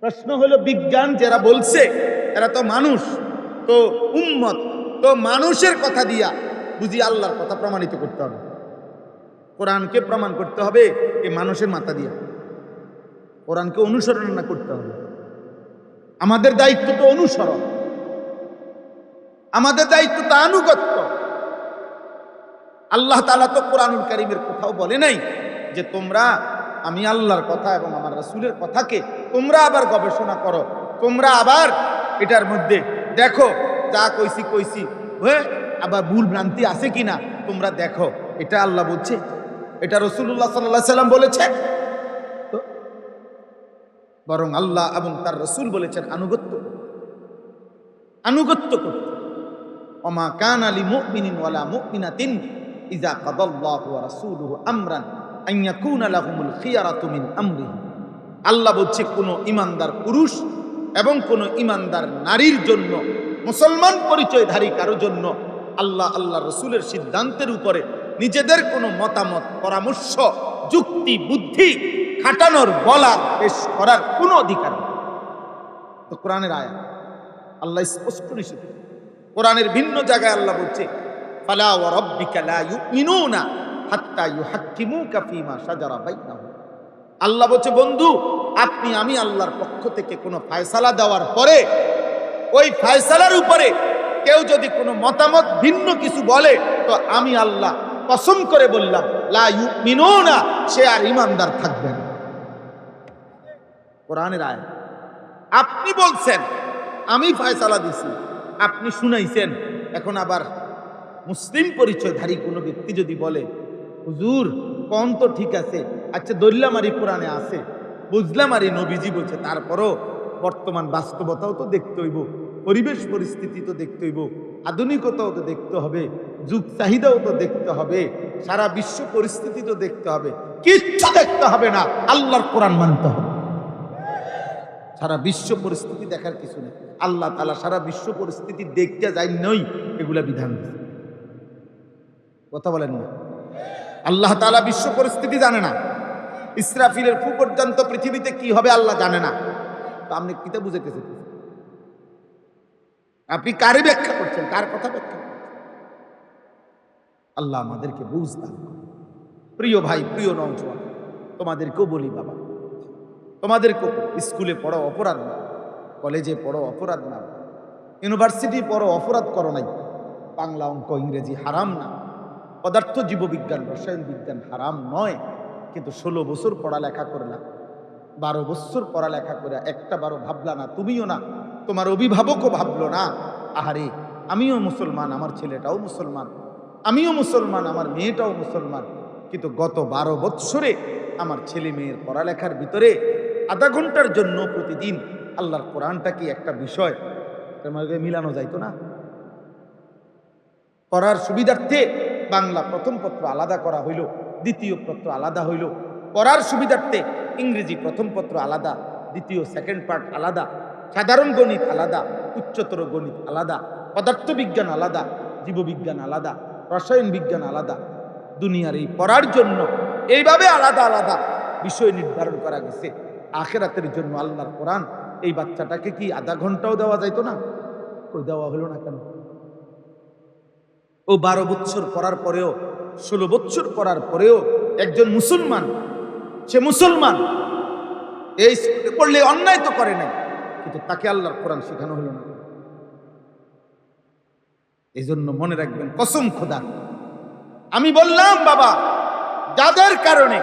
প্রশ্ন হলো, বিজ্ঞান যারা বলছে এরা তো মানুষ, তো উম্মত, তো মানুষের কথা দিয়া বুঝি আল্লাহর কথা প্রমাণিত করতে হবে। কোরআনকে প্রমাণ করতে হবে এই মানুষের মাথা দিয়া, কোরআনকে অনুসরণ না করতে হবে। আমাদের দায়িত্ব তো অনুসরণ, আমাদের দায়িত্ব তো আনুগত্য। আল্লাহ তাআলা তো কোরআনুল কারীমের কোথাও বলে নাই যে তোমরা, আমি আল্লাহর কথা এবং আমার রাসূলের কথাকে তোমরা আবার গবেষণা করো, তোমরা আবার এটার মধ্যে দেখো যা কইছি আবার ভুল ভ্রান্তি আছে কিনা তোমরা দেখো। এটা আল্লাহ বলছে? এটা রাসূলুল্লাহ সাল্লাল্লাহু আলাইহি সাল্লাম বলেছেন? তো বরং আল্লাহ এবং তার রাসূল বলেছেন আনুগত্য করতে। ওমা কানা লিমুমিনিন ওয়ালা মুমিনাতিন ইযা কাদাল্লাহু ওয়া রাসূলুহু আমরান আন ইয়াকুনা লাহুমুল খিয়ারাতু মিন আমরিহি। আল্লাহ বলছে কোন ঈমানদার পুরুষ এবং কোন ঈমানদার নারীর জন্য, মুসলমান পরিচয়ধারী কারো জন্য আল্লাহর রাসূলের সিদ্ধান্তের উপরে নিজেদের কোনো মতামত, পরামর্শ, যুক্তি, বুদ্ধি খাটানোর, বলার, পেশ করার কোনো অধিকার নেই। তো কোরআনের আয়াত আল্লাহ স্পষ্ট নিষেধ। কোরআনের ভিন্ন জায়গায় আল্লাহ বলছে, ফালা ওয়া রাব্বিকা লা ইউমিনুনা হাত্তা ইউহাক্কিমুকা ফীমা শাজারা বাইনাহুম। আল্লাহ বলছে, বন্ধু আমি আল্লাহর পক্ষ থেকে কোনো ফয়সালা দেওয়ার পরে ওই ফয়সালার উপরে কেউ যদি কোনো মতামত ভিন্ন কিছু বলে, তো আমি আল্লাহ কসম করে বললাম লা ইউমিনুনা, সে আর ঈমানদার থাকবে না। কোরআনের আয়াত। আপনি বলছেন আমি ফয়সালা দিছি, আপনি শুনাইছেন, এখন আবার মুসলিম পরিচয়ধারী কোনো ব্যক্তি যদি বলে, হুজুর কোন তো ঠিক আছে, আচ্ছা ধরলাম আর কোরআনে আছে, বুঝলাম আর নবীজি বলছে, তারপরও বর্তমান বাস্তবতাও তো দেখতে হইব, পরিবেশ পরিস্থিতি তো দেখতে হইব, আধুনিকতাও তো দেখতে হবে, যুগ চাহিদাও তো দেখতে হবে, সারা বিশ্ব পরিস্থিতি তো দেখতে হবে। কিচ্ছু দেখতে হবে না, আল্লাহর কোরআন মানতে হবে। সারা বিশ্ব পরিস্থিতি দেখার কিছু নেই। আল্লাহ তাআলা সারা বিশ্ব পরিস্থিতি দেখতে যাই নই, এগুলা বিধান দিয়েছে। কথা বলেন না? আল্লাহ তাআলা বিশ্ব পরিস্থিতি জানে না, ইসরাফিলের পূ পর্যন্ত পৃথিবীতে কি হবে আল্লাহ জানে না। তো আপনি কিতা বুঝাইতেছেন? আপনি কারে ব্যাখ্যা করছেন? কার কথা ব্যাখ্যা করছেন? আল্লাহ আমাদেরকে বুঝ দান করুন। প্রিয় ভাই, প্রিয় নওজোয়ান, তোমাদেরকেও বলি বাবা, তোমাদেরকেও, স্কুলে পড়ো অপরাধ না, কলেজে পড়ো অপরাধ না, ইউনিভার্সিটি পড়ো অপরাধ করো নাই, বাংলা, অঙ্ক, ইংরেজি হারাম না, পদার্থ জীববিজ্ঞান, রসায়ন বিজ্ঞান হারাম নয়, কিন্তু 16 বছর পড়ালেখা করলা, 12 বছর পড়ালেখা করে একটা বারো ভাবলা না, তুমিও না, তোমার অভিভাবকও ভাবলো না, আহারে আমিও মুসলমান, আমার ছেলেটাও মুসলমান, আমিও মুসলমান, আমার মেয়েটাও মুসলমান, কিন্তু গত 12 বৎসরে আমার ছেলে মেয়ের পড়ালেখার ভিতরে আধা ঘন্টার জন্য প্রতিদিন আল্লাহর কোরআনটা কি একটা বিষয় মিলানো যাইতো না? পড়ার সুবিধার্থে বাংলা প্রথম পত্র আলাদা করা হইল, দ্বিতীয় পত্র আলাদা হইল, পড়ার সুবিধার্থে ইংরেজি প্রথম পত্র আলাদা, দ্বিতীয় সেকেন্ড পার্ট আলাদা, সাধারণ গণিত আলাদা, উচ্চতর গণিত আলাদা, পদার্থবিজ্ঞান আলাদা, জীববিজ্ঞান আলাদা, রসায়ন বিজ্ঞান আলাদা। দুনিয়ার এই পড়ার জন্য এইভাবে আলাদা আলাদা বিষয় নির্ধারণ করা গেছে। আখিরাতের জন্য আল্লাহর কোরআন, এই বাচ্চাটাকে কি আধা ঘন্টাও দেওয়া যাইতো না? ওই দেওয়া হলো না কেন? ও 12 বছর পড়ার পরেও, 16 বছর পড়ার পরেও একজন মুসলমান, সে মুসলমান, এই স্কুলে পড়লে অন্যায় তো করে নাই, কিন্তু তাকে আল্লাহর কোরআন শেখানো হলো না। এই জন্য মনে রাখবেন, কসম খোদার, আমি বললাম বাবা, যাদের কারণে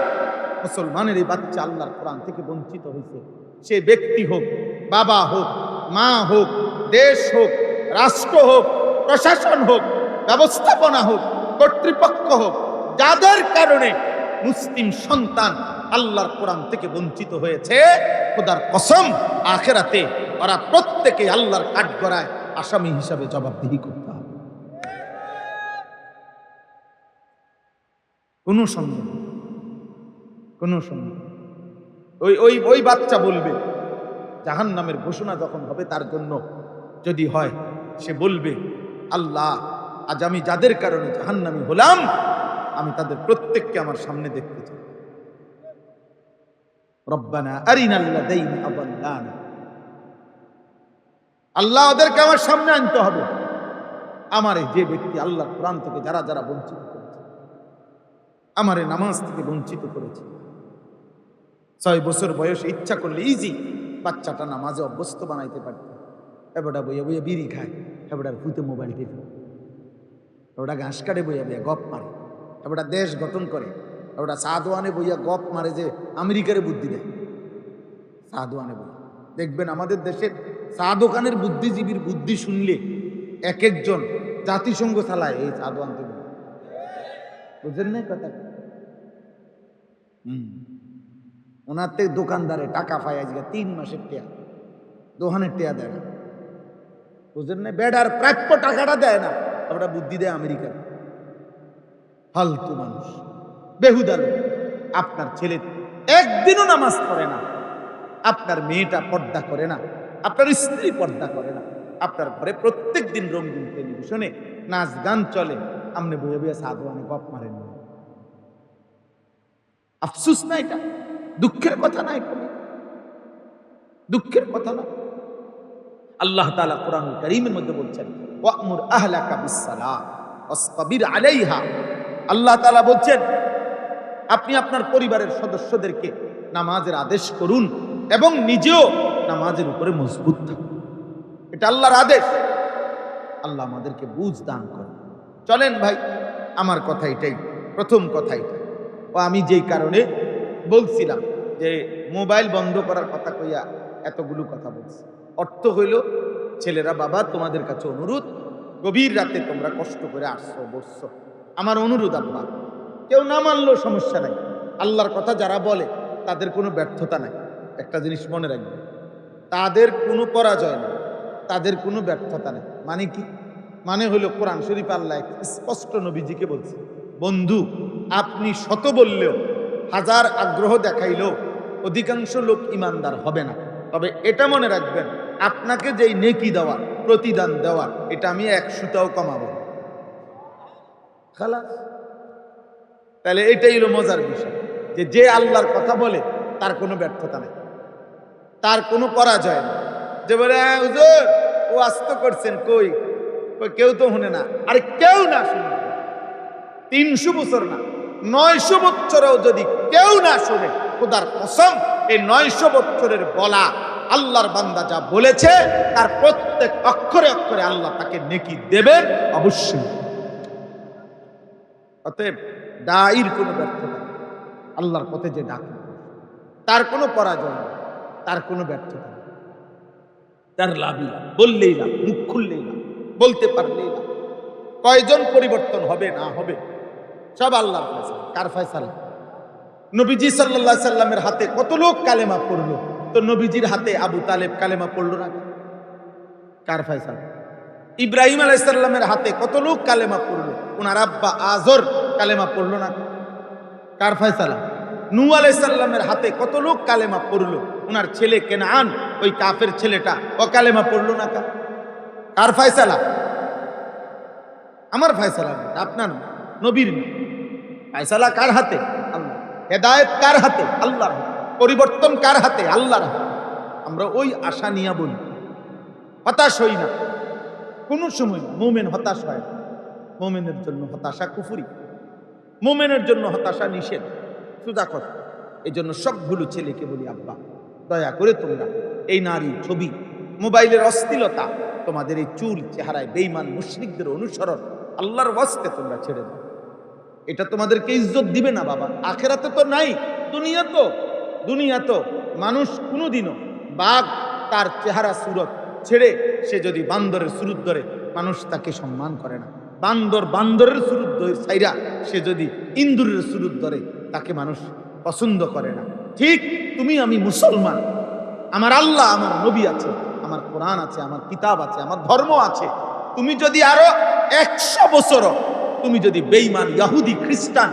মুসলমানের এই বাচ্চা আল্লাহর কোরআন থেকে বঞ্চিত হয়েছে, সে ব্যক্তি হোক, বাবা হোক, মা হোক, দেশ হোক, রাষ্ট্র হোক, প্রশাসন হোক, ব্যবস্থাপনা হোক, কর্তৃপক্ষ হোক, যাদের কারণে মুসলিম সন্তান আল্লাহর কোরআন থেকে বঞ্চিত হয়েছে, খোদার কসম আখিরাতে ওরা প্রত্যেকে আল্লাহর কাঠগড়ায় আসামি হিসাবে জবাবদিহি করতে হবে। কোনো সন্দেহ, কোনো সন্দেহ। ওই বাচ্চা বলবে, জাহান্নামের ঘোষণা যখন হবে তার জন্য যদি হয়, সে বলবে, আল্লাহ, আজ আমি যাদের কারণে জাহান্নামী হলাম, আমি তাদের প্রত্যেককে আমার সামনে দেখতে চাই। রব্বানা আরিনাল্লাযীনা আযাল্লানা, আল্লাহ ওদেরকে আমার সামনে আনতে হবে। আমারে যে ব্যক্তি আল্লাহর কোরআন থেকে যারা যারা বঞ্চিত করেছে, আমারে নামাজ থেকে বঞ্চিত করেছে। 6 বছর বয়সে ইচ্ছা করলে ইজি বাচ্চাটা নামাজে অভ্যস্ত বানাইতে পারত। এবারটা বইয়া বইয়া বিড়ি খায়, এবারটার ফুতে মোবাইল টিপে, এবারটা ঘাস কাটে বইয়া বইয়া গপ মারে, এবারটা দেশ গঠন করে, এবারটা সাদওয়ানে বইয়া গপ মারে যে আমেরিকারে বুদ্ধি দেয়। সাদওয়ানে বইয়া দেখবেন আমাদের দেশের সাদোকানের বুদ্ধিজীবীর বুদ্ধি শুনলে এক একজন জাতিসংঘ চালায়। এই সাদওয়ান থেকে বুঝেন না কথা? ওনার থেকে দোকানদারে টাকা পায় আজকে 3 মাসের টেয়া, দোকানের টেয়া দেয় না। বুঝেন না? বেডার প্রাপ্য টাকাটা দেয় না, ওটা বুদ্ধি দেয় আমেরিকার। ফালতু মানুষ, বেহুদা লোক। আপনার ছেলে একদিনও নামাজ পড়ে না, আপনার মেয়েটা পর্দা করে না, আপনার স্ত্রী পর্দা করে না, আপনার ঘরে প্রত্যেক দিন রঙিন টেলিভিশনে নাচ গান চলে, আমনে বইয়ে বইয়ে সাধুয়ানে গপ মারেন। আফসুস না? এটা দুঃখের কথা না? এটা দুঃখের কথা না? আল্লাহ তাআলা কোরআনুল কারীমের মধ্যে বলছেন, ওয়া'মুর আহলাকা বিস-সালাহ ওয়াসতাবির আলাইহা। আল্লাহ তাআলা বলছেন, আপনি আপনার পরিবারের সদস্যদেরকে নামাজের আদেশ করুন এবং নিজেও নামাজের উপরে মজবুত থাকুন। এটা আল্লাহর আদেশ। আল্লাহ আমাদেরকে বুঝ দান করেন। চলেন ভাই, আমার কথা এটাই, প্রথম কথা এটা। ও আমি যেই কারণে বলছিলাম যে মোবাইল বন্ধ করার কথা কইয়া এতগুলো কথা বলছি, অর্থ হইল, ছেলেরা বাবা, তোমাদের কাছে অনুরোধ, গভীর রাতে তোমরা কষ্ট করে আসছো, বসছো, আমার অনুরোধ, আব্বা, কেউ না মানলেও সমস্যা নাই, আল্লাহর কথা যারা বলে তাদের কোনো ব্যর্থতা নাই। একটা জিনিস মনে রাখবে, তাদের কোনো পরাজয় নেই, তাদের কোনো ব্যর্থতা নেই। মানে কি? মানে হলো, কোরআন শরীফ আল্লাহ স্পষ্ট নবীজিকে বলছে, বন্ধু, আপনি শত বললেও, হাজার আগ্রহ দেখাইলেও অধিকাংশ লোক ইমানদার হবে না। তবে এটা মনে রাখবেন, আপনাকে যেই নেকি দেওয়ার, প্রতিদান দেওয়ার, এটা আমি 1 সুতাও কমাবো না। খালাস। তাহলে এটাই হলো মজার বিষয়, যে যে আল্লাহর কথা বলে তার কোনো ব্যর্থতা নেই, তার কোনো পরাজয় নেই। যে বলে, হুজুর ও আস্ত করছেন, কই কেউ তো শুনে না। আরে কেউ না শুনে, 300 বছর না, 900 বছরেও যদি কেউ না শুনে, খোদার কসম, এই 900 বছরের বলা আল্লাহর বান্দা যা বলেছে তার প্রত্যেক অক্ষরে অক্ষরে আল্লাহ তাকে নেকি দেবেন অবশ্যই। অতএব দায়ীর কোনো ব্যর্থতা, আল্লাহর পথে যে ডাকে তার কোনো পরাজয় নেই, তার কোনো ব্যর্থতা নেই, তার লাভই লাভ, বললেই লাভ, মুখ খুললেই লাভ, বলতে পারলেই লাভ। কয়জন পরিবর্তন হবে না হবে সব আল্লাহর ফয়সালা। কার ফয়সালা? নবীজি সাল্লাল্লাহু আলাইহি সাল্লামের হাতে কত লোক কালেমা পড়লো, তো নবীজির হাতে আবু তালেব কালেমা পড়লো না? কার ফয়সালা? ইব্রাহিম আলাইহিস সালামের হাতে কত লোক কালেমা পড়লো, ওনার আব্বা আজর কালেমা পড়লো না? কার ফয়সালা? নূহ আলাইহিস সালামের হাতে কত লোক কালেমা পড়লো, ওনার ছেলে কেনান, ওই কাফের ছেলেটা, ও কালেমা পড়লো না? কার ফয়সালা? আমার ফয়সালা না, আপনার নবীর না। ফয়সালা কার হাতে? আল্লাহ। হেদায়েত কার হাতে? আল্লাহর হাতে। পরিবর্তন কার হাতে? আল্লাহর হাতে। আমরা ওই আশা নিয়ে বলি, হতাশ হই না কোনো সময়। মুমিন হতাশ হয় না। মুমিনের জন্য হতাশা কুফরি, মুমিনের জন্য হতাশা নিষেধ, সুদা কথা। এই জন্য সবগুলো ছেলেকে বলি, আব্বা, দয়া করে তোমরা এই নারী ছবি মোবাইলের অশ্লীলতা, তোমাদের এই চুল চেহারায় বেঈমান মুশরিকদের অনুসরণ, আল্লাহর ওয়াস্তে তোমরা ছেড়ে দাও। এটা তোমাদেরকে ইজ্জত দিবে না বাবা। আখেরাতে তো নাই, দুনিয়া তো মানুষ কোনোদিনও বাঘ তার চেহারা সুরত ছেড়ে সে যদি বান্দরের সুরত ধরে, মানুষ তাকে সম্মান করে না। বান্দরের সুরত ধরে ছাইরা সে যদি ইন্দুরের সুরত ধরে, তাকে মানুষ পছন্দ করে না। ঠিক তুমি আমি মুসলমান, আমার আল্লাহ, আমার নবী আছে, আমার কোরআন আছে, আমার কিতাব আছে, আমার ধর্ম আছে। তুমি যদি আরো 100 বছরও তুমি যদি বেঈমান ইহুদি খ্রিস্টান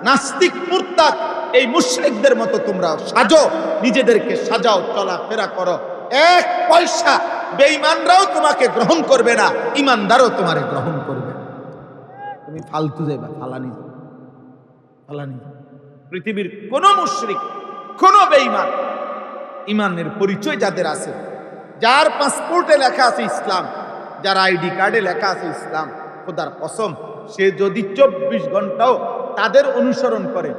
নাস্তিক মুরতাদ এই মুশরিকদের মতো তোমরা সাজো, নিজেদেরকে সাজাও, চলাফেরা করো, 1 পয়সা বেঈমানরাও তোমাকে গ্রহণ করবে না, ইমানদারও তোমারে গ্রহণ করবে না। তুমি ফালতু যাইবা, ফালানি। পৃথিবীর কোন মুশরিক, কোন বেঈমান, ইমানের পরিচয় যাদের আছে, যার পাসপোর্টে লেখা আছে ইসলাম, যার আইডি কার্ডে লেখা আছে ইসলাম, খোদার কসম, সে যদি 24 ঘন্টাও তাদের অনুসরণ করে,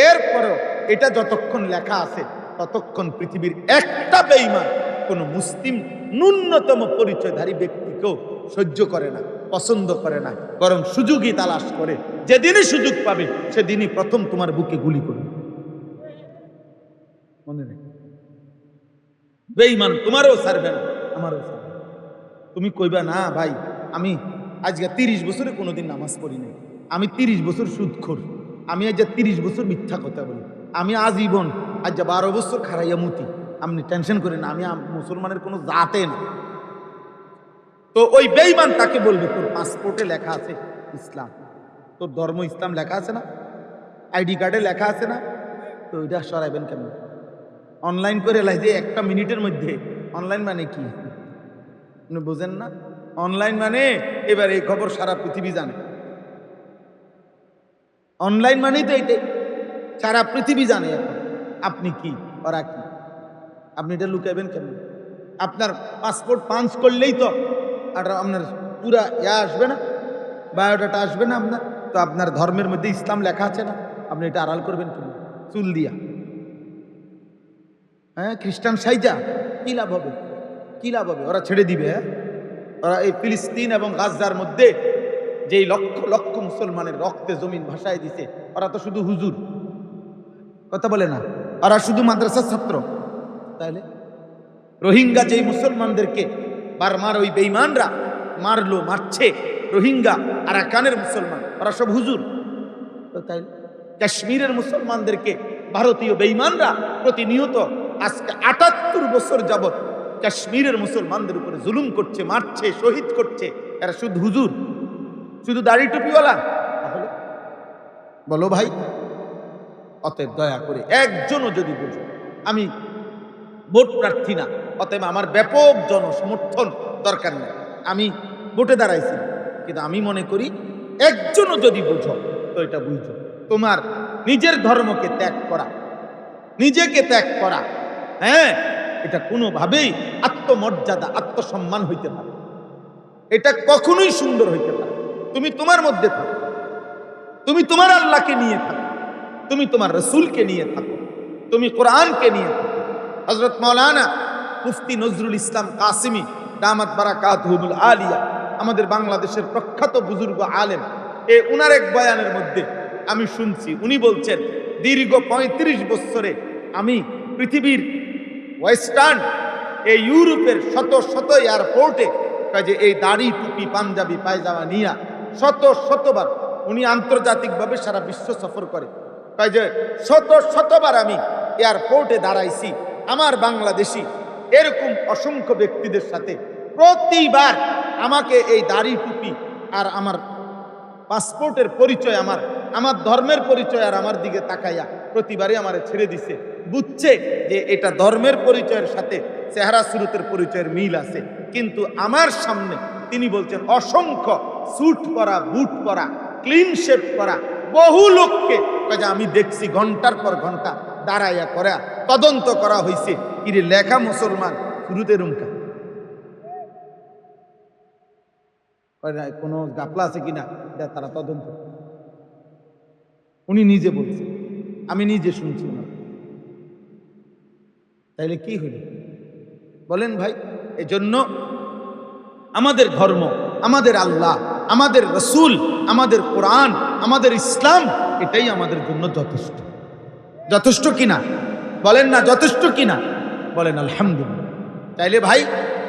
এরপরেও এটা যতক্ষণ লেখা আছে ততক্ষণ পৃথিবীর একটা বেঈমান কোন মুসলিম ন্যূনতম পরিচয়ধারী ব্যক্তিকেও সহ্য করে না, পছন্দ করে না, বরং সুযোগই তালাশ করে। যেদিনই সুযোগ পাবে সেদিনই প্রথম তোমার বুকে গুলি করবে। মনে রেখো, বেঈমান তোমারও ছাড়বে না, আমারও ছাড়বে না। তুমি কইবা না ভাই আমি আজকে 30 বছরে কোনোদিন নামাজ পড়ি নাই, আমি 30 বছর সুদখোর, আমি আজ 30 বছর মিথ্যা কথা বলি, আমি আজীবন আজ 12 বছর খারাইয়া মুতি। আপনি টেনশন করেন না, আমি মুসলমানের কোনো জাতে না। তো ওই বেঈমান তাকে বলবে তোর পাসপোর্টে লেখা আছে ইসলাম, তোর ধর্ম ইসলাম লেখা আছে না, আইডি কার্ডে লেখা আছে না, তো ওইটা সরাইবেন কেমন? অনলাইন করে যে 1 মিনিটের মধ্যে। অনলাইন মানে কি আপনি বোঝেন না? অনলাইন মানে এবার এই খবর সারা পৃথিবী জানে। অনলাইন মানেই তো এইটাই, সারা পৃথিবী জানে এখন আপনি কি, ওরা কি। আপনি এটা লুকাইবেন কেন? আপনার পাসপোর্ট পাঞ্চ করলেই তো আর আপনার পুরা আসবে না, বায়োডাটা আসবে না আপনার। তো আপনার ধর্মের মধ্যে ইসলাম লেখা আছে না, আপনি এটা আড়াল করবেন কেন চুল দিয়া? হ্যাঁ, খ্রিস্টান সাইজা কি লাভ হবে? কি লাভ হবে? ওরা ছেড়ে দিবে। হ্যাঁ, ওরা এই ফিলিস্তিন এবং গাজার মধ্যে যেই লক্ষ লক্ষ মুসলমানের রক্তে জমিন ভাসায় দিছে, ওরা তো শুধু হুজুর, কথা বলে না, ওরা শুধু মাদ্রাসার ছাত্র। তাইলে রোহিঙ্গা যেই মুসলমানদেরকে বারবার ওই বেঈমানরা মারলো, মারছে, রোহিঙ্গা আরাকানের মুসলমান, ওরা সব হুজুর। তো তাই কাশ্মীরের মুসলমানদেরকে ভারতীয় বেঈমানরা প্রতিনিয়ত আজকে 78 বছর যাবত কাশ্মীরের মুসলমানদের উপরে জুলুম করছে, মারছে, শহীদ করছে। এরা শুধু হুজুর, শুধু দাড়ি টুপিওয়ালা? তাহলে বলো ভাই, অতএব দয়া করে একজনও যদি বুঝো, আমি ভোট প্রার্থী না, অতএব আমার ব্যাপক জনসমর্থন দরকার নেই, আমি ভোটে দাঁড়াইছি, কিন্তু আমি মনে করি একজনও যদি বুঝো তো এটা বুঝো, তোমার নিজের ধর্মকে ত্যাগ করা, নিজেকে ত্যাগ করা, হ্যাঁ, এটা কোনোভাবেই আত্মমর্যাদা, আত্মসম্মান হইতে পারে, এটা কখনোই সুন্দর হইতে পারে। তুমি তোমার মধ্যে থাকো, তুমি তোমার আল্লাহকে নিয়ে থাকো, তুমি তোমার রসুলকে নিয়ে থাকো, তুমি কোরআনকে নিয়ে থাকো। হযরত মাওলানা মুফতি নজরুল ইসলাম কাসিমি দামাত বারাকাতুহুল আলিয়া, আমাদের বাংলাদেশের প্রখ্যাত বুজুর্গ আলেম, উনার এক বয়ানের মধ্যে আমি শুনছি, উনি বলছেন দীর্ঘ 35 বছরে আমি পৃথিবীর ওয়েস্টার্ন এই ইউরোপের শত শত এয়ারপোর্টে কাজে এই দাড়ি টুপি পাঞ্জাবি পায়জামা নিয়া শতবার, উনি আন্তর্জাতিকভাবে সারা বিশ্ব সফর করে, কাজে শতবার আমি এয়ারপোর্টে দাঁড়াইছি আমার বাংলাদেশি এরকম অসংখ্য ব্যক্তিদের সাথে। প্রতিবার আমাকে এই দাড়ি টুপি আর আমার পাসপোর্টের পরিচয়, আমার ধর্মের পরিচয় আর আমার দিকে তাকাইয়া প্রতিবারই আমারে ছেড়ে দিছে, বুঝছে যে এটা ধর্মের পরিচয়ের সাথে চেহারা সুরতের পরিচয়ের মিল আছে। কিন্তু আমার সামনে তিনি বলছেন অসংখ্য স্যুট পরা, বুট পরা, ক্লিন শেভ করা বহু লোককে আমি দেখছি ঘন্টার পর ঘন্টা দাঁড়াইয়া করা তদন্ত করা হয়েছে, কিরে লেখা মুসলমান শুরুতে রুমকা কোনো গাপলা আছে কিনা তারা তদন্ত। উনি নিজে বলছে, আমি নিজে শুনছি না। তাইলে কি হইল বলেন ভাই? এজন্য আমাদের ধর্ম, আমাদের আল্লাহ, আমাদের রসুল, আমাদের কোরআন, আমাদের ইসলাম, এটাই আমাদের জন্য যথেষ্ট। যথেষ্ট কিনা বলেন না? যথেষ্ট কিনা বলেন আলহামদুলিল্লাহ। তাইলে ভাই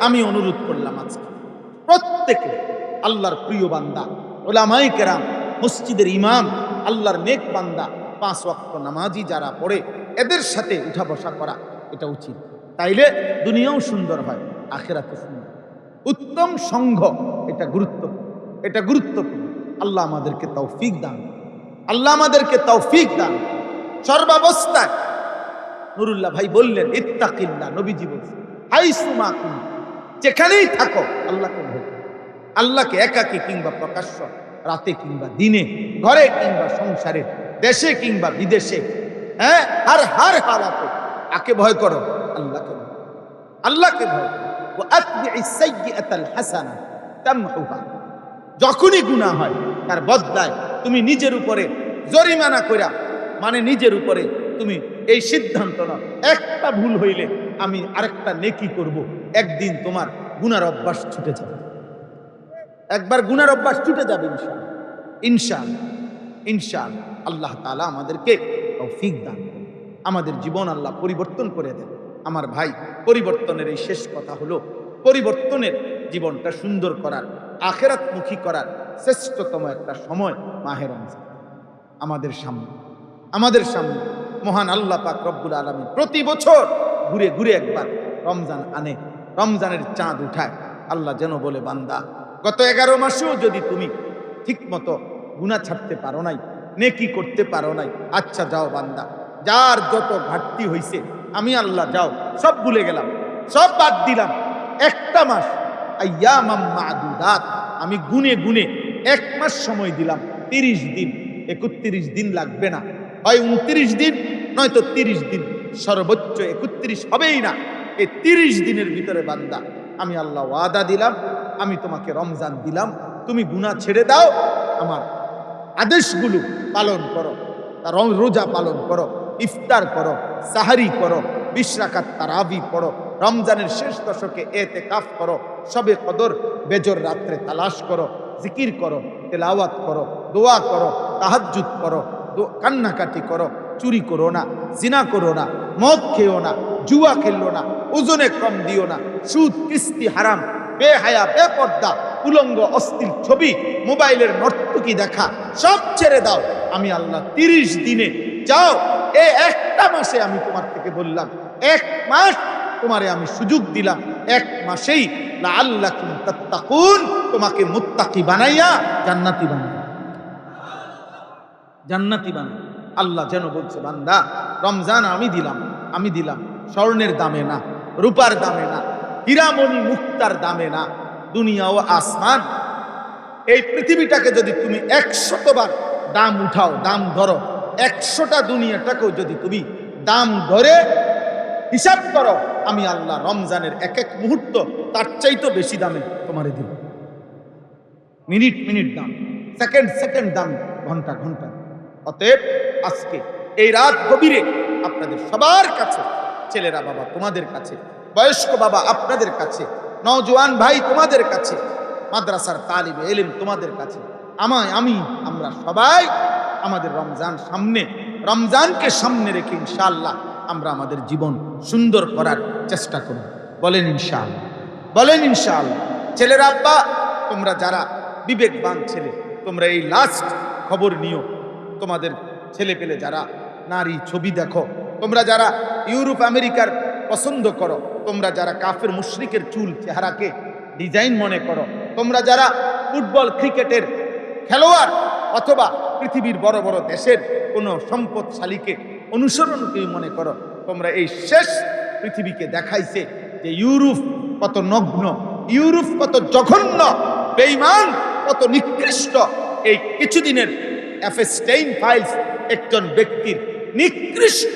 আমি অনুরোধ করলাম আজকে প্রত্যেকে আল্লাহর প্রিয় বান্দা, ওলামায়ে কেরাম, মসজিদের ইমাম, আল্লাহর নেক বান্দা, 5 ওয়াক্ত নামাজি যারা পড়ে, এদের সাথে উঠা বসা করা এটা উচিত। তাইলে দুনিয়াও সুন্দর হয়, আখিরাতও সুন্দর। উত্তম সংঘ এটা গুরুত্বপূর্ণ, এটা গুরুত্বপূর্ণ। আল্লাহ আমাদেরকে তৌফিক দান, আল্লাহ আমাদেরকে তৌফিক দান। সর্বাবস্থায় নুরুল্লাহ ভাই বললেন ইত্তাকিল্লাহ, নবীজি বলছেন হাইসুমা কুনতুম, যেখানেই থাকো আল্লাহকে ভয় করো। আল্লাহকে একাকী কিংবা প্রকাশ্য, রাতে কিংবা দিনে, ঘরে কিংবা সংসারে, দেশে কিংবা বিদেশে, হ্যাঁ, হার হালাতে আকে ভয় করো, আল্লাহকে ভয় করো, আল্লাহকে ভয় করো। ওয়া আতবি'is সাইয়্যাতাল হাসানা তামহুহা, যখনই গুনাহ হয় তার বদলায় তুমি নিজের উপরে জরিমানা কইরা, মানে নিজের উপরে তুমি এই সিদ্ধান্ত নাও, একটা ভুল হইলে আমি আরেকটা নেকি করব, একদিন তোমার গুনার অভ্যাস ছুটে যাবে। একবার গুনার অভ্যাস ছুটে যাবে ইনশাআল্লাহ, ইনশাআল্লাহ, ইনশাআল্লাহ। আল্লাহ তাআলা আমাদেরকে তৌফিক দান করুন, আমাদের জীবন আল্লাহ পরিবর্তন করে দেন। আমার ভাই, পরিবর্তনের এই শেষ কথা হলো, পরিবর্তনের জীবনটা সুন্দর করার, আখিরাতমুখী করার শ্রেষ্ঠতম একটা সময় মাহে রমজান আমাদের সামনে, আমাদের সামনে। মহান আল্লাহ পাক রব্বুল আলামিন প্রতি বছর ঘুরে ঘুরে একবার রমজান আনে, রমজানের চাঁদ উঠায়। আল্লাহ যেন বলে, বান্দা গত 11 মাসেও যদি তুমি ঠিক মতো গুনাহ ছাড়তে পারো নাই, নেকি করতে পারো নাই, আচ্ছা যাও বান্দা, যার যত ঘাটতি হইছে আমি আল্লাহ যাও সব ভুলে গেলাম, সব বাদ দিলাম। একটা মাস আইয়ামাম মাদুদাত, আমি গুনে গুনে 1 মাস সময় দিলাম, 30 দিন, 31 দিন লাগবে না, হয় 29 দিন নয়তো 30 দিন, সর্বোচ্চ 31 হবেই না। এই 30 দিনের ভিতরে বান্দা আমি আল্লাহ ওয়াদা দিলাম, আমি তোমাকে রমজান দিলাম, তুমি গুনাহ ছেড়ে দাও, আমার আদেশগুলো পালন করো, তার রোজা পালন করো, ইফতার করো, সাহারি করো, 20 রাকাত তারাবি পড়ো, রমজানের শেষ দশকে এতেকাফ করো, শবে কদর বেজর রাত্রে তালাশ করো, জিকির করো, তেলাওয়াত করো, দোয়া করো, তাহাজ্জুদ করো, কান্নাকাটি করো, চুরি করো না, জিনা করো না, মদ খেও না, জুয়া খেললো না, ওজনে কম দিও না, সুদ কিস্তি হারাম, বেহায়া বেপর্দা, উলঙ্গ অশ্লীল ছবি, মোবাইলের নর্তকী দেখা সব ছেড়ে দাও। আমি আল্লাহ 30 দিনে যাও, এই একটা মাসে আমি তোমার থেকে বললাম, 1 মাস তোমারে আমি সুযোগ দিলাম, 1 মাসেই লাআল্লাকুম তাত্তাকুন, তোমাকে মুত্তাকি বানাইয়া জান্নাতি বানাইয়া, জান্নাতি বানাই। আল্লাহ যেন বলছে, বান্দা রমজান আমি দিলাম, আমি দিলাম স্বর্ণের দামে না, রূপার দামে না, হীরামণি মুক্তার দামে না, দুনিয়া ও আসমান, এই পৃথিবীটাকে যদি তুমি 100 বার দাম উঠাও, দাম ধরো, 100টা দুনিয়াটাকেও যদি তুমি দাম ধরে হিসাব করো, আমি আল্লাহ রমজানের এক এক মুহূর্ত তার চাইতে বেশি দামে তোমারে দিব। মিনিট মিনিট দাম, সেকেন্ড সেকেন্ড দাম, ঘন্টা ঘন্টা। অতএব আজকে এই রাত গভীরে আপনাদের সবার কাছে, ছেলেরা বাবা তোমাদের কাছে, বয়স্ক বাবা আপনাদের কাছে, নওজোয়ান ভাই তোমাদের কাছে, মাদ্রাসার তালিবে ইলম তোমাদের কাছে, আমরা সবাই আমাদের রমজান সামনে, রমজানকে সামনে রেখে ইনশাআল্লাহ আমরা আমাদের জীবন সুন্দর করার চেষ্টা করব। বলেন ইনশাআল্লাহ, বলেন ইনশাআল্লাহ। ছেলেরা আব্বা তোমরা যারা বিবেকবান ছেলে, তোমরা এই লাস্ট খবর নিও, তোমাদের ছেলে পেলে যারা নারী ছবি দেখো, তোমরা যারা ইউরোপ আমেরিকার পছন্দ করো, তোমরা যারা কাফের মুশরিকের চুল চেহারাকে ডিজাইন মনে করো, তোমরা যারা ফুটবল ক্রিকেটের খেলোয়াড় অথবা পৃথিবীর বড় বড় দেশের কোনো সম্পদশালীকে অনুসরণ করে মনে করো, তোমরা এই শেষ পৃথিবীকে দেখাইছে যে ইউরোপ কত নগ্ন, ইউরোপ কত জঘন্য, বেঈমান কত নিকৃষ্ট। এই কিছুদিনের এফস্টেইন ফাইলস একজন ব্যক্তির নিকৃষ্ট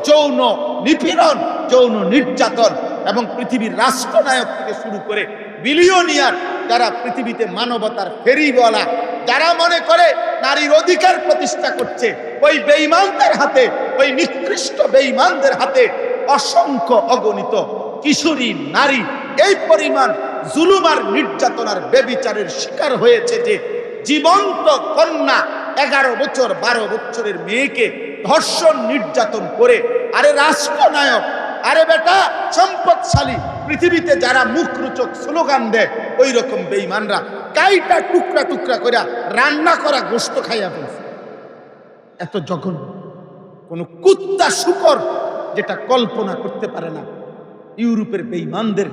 যৌন নিপীড়ন, যৌন নির্যাতন এবং পৃথিবীর রাষ্ট্রনায়ক থেকে শুরু করে বিলিয়নিয়ার, যারা পৃথিবীতে মানবতার ফেরিওয়ালা, যারা মনে করে নারীর অধিকার প্রতিষ্ঠা করছে, ওই বেঈমানদের হাতে, ওই নিকৃষ্ট বেঈমানদের হাতে অসংখ্য অগণিত কিশোরী নারী এই পরিমাণ জুলুম আর নির্যাতনার বেবিচারের শিকার হয়েছে যে জীবন্ত কন্যা 11 বছর 12 বছরের মেয়েকে ধর্ষণ নির্যাতন করে, আরে রাষ্ট্রনায়ক, আরে বেটা সম্পদশালী, পৃথিবীতে যারা মুখরোচক স্লোগান দেয় ওই রকম বেঈমানরা কাইটা টুকরা টুকরা করে রান্না করা গোশত খাইয়া ফেলছে। এত জঘন্য কোন কুত্তা শুকর যেটা কল্পনা করতে পারে না। ইউরোপের বেঈমানদের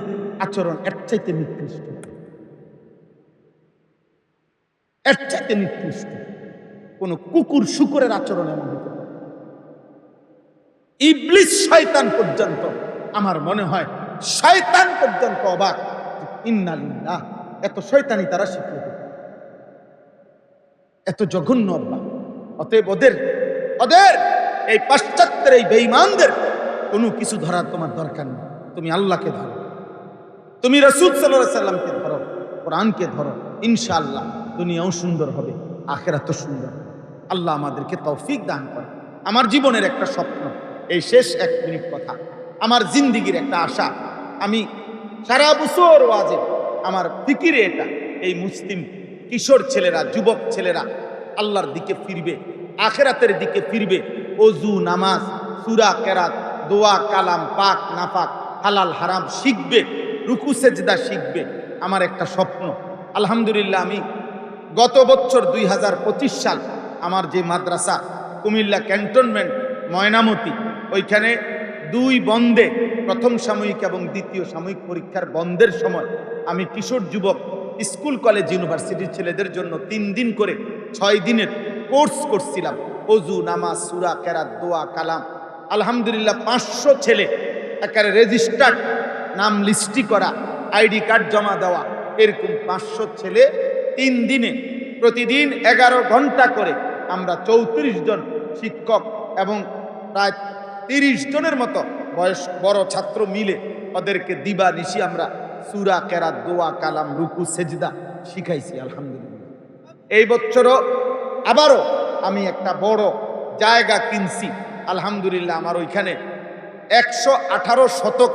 আচরণ এর চাইতে নিকৃষ্ট, এর চাইতে নিকৃষ্ট। কোন কুকুর শুকরের আচরণ এমন হতে পারে। ইবলিস শয়তান পর্যন্ত, আমার মনে হয় শয়তান পর্যন্ত অবাক, ইন্নালিল্লাহ, এত শয়তানি তারা শিখল, এত জঘন্য অবাক। অতএব ওদের এই পাশ্চাত্যের এই বেঈমানদের কোনো কিছু ধরার তোমার দরকার নেই। তুমি আল্লাহকে ধরো, তুমি রাসূল সাল্লাল্লাহু আলাইহি সাল্লামকে ধরো, কোরআনকে ধরো, ইনশাআল্লাহ দুনিয়াও সুন্দর হবে, আখিরাতও সুন্দর হবে। আল্লাহ আমাদেরকে তৌফিক দান করে। আমার জীবনের একটা স্বপ্ন, এই শেষ 1 মিনিট কথা, আমার জিন্দেগির একটা আশা, আমি সারা বছর ওয়াজে আমার ফিকিরে এটা, এই মুসলিম কিশোর ছেলেরা, যুবক ছেলেরা আল্লাহর দিকে ফিরবে, আখিরাতের দিকে ফিরবে, ওযু, নামাজ, সূরা, কেরাত, দোয়া, কালাম, পাক নাপাক, হালাল হারাম শিখবে, রুকু সেজদা শিখবে। আমার একটা স্বপ্ন। আলহামদুলিল্লাহ, আমি গত বছর 2025 সাল আমার যে মাদ্রাসা কুমিল্লা ক্যান্টনমেন্ট ময়নামতি, ওইখানে 2 বন্দে, প্রথম সাময়িক এবং দ্বিতীয় সাময়িক পরীক্ষার বন্ধের সময় আমি কিশোর যুবক স্কুল কলেজ ইউনিভার্সিটির ছেলেদের জন্য 3 দিন করে 6 দিনের কোর্স করছিলাম। ওযু, নামাজ, সূরা, কেরাত, দোয়া, কালাম। আলহামদুলিল্লাহ 500 ছেলে একেবারে রেজিস্টার্ড, নাম লিস্টি করা, আইডি কার্ড জমা দেওয়া, এরকম 500 ছেলে 3 দিনে প্রতিদিন 11 ঘন্টা করে আমরা 34 জন শিক্ষক এবং প্রায় 30 জনের মতো বয়স বড় ছাত্র মিলে ওদেরকে দিবা নিশি আমরা সূরা, কেরাত, দোয়া, কালাম, রুকু, সেজদা শিখাইছি। আলহামদুলিল্লাহ এই বছরও আবারও আমি একটা বড় জায়গা কিনছি। আলহামদুলিল্লাহ আমার ওইখানে 118 শতক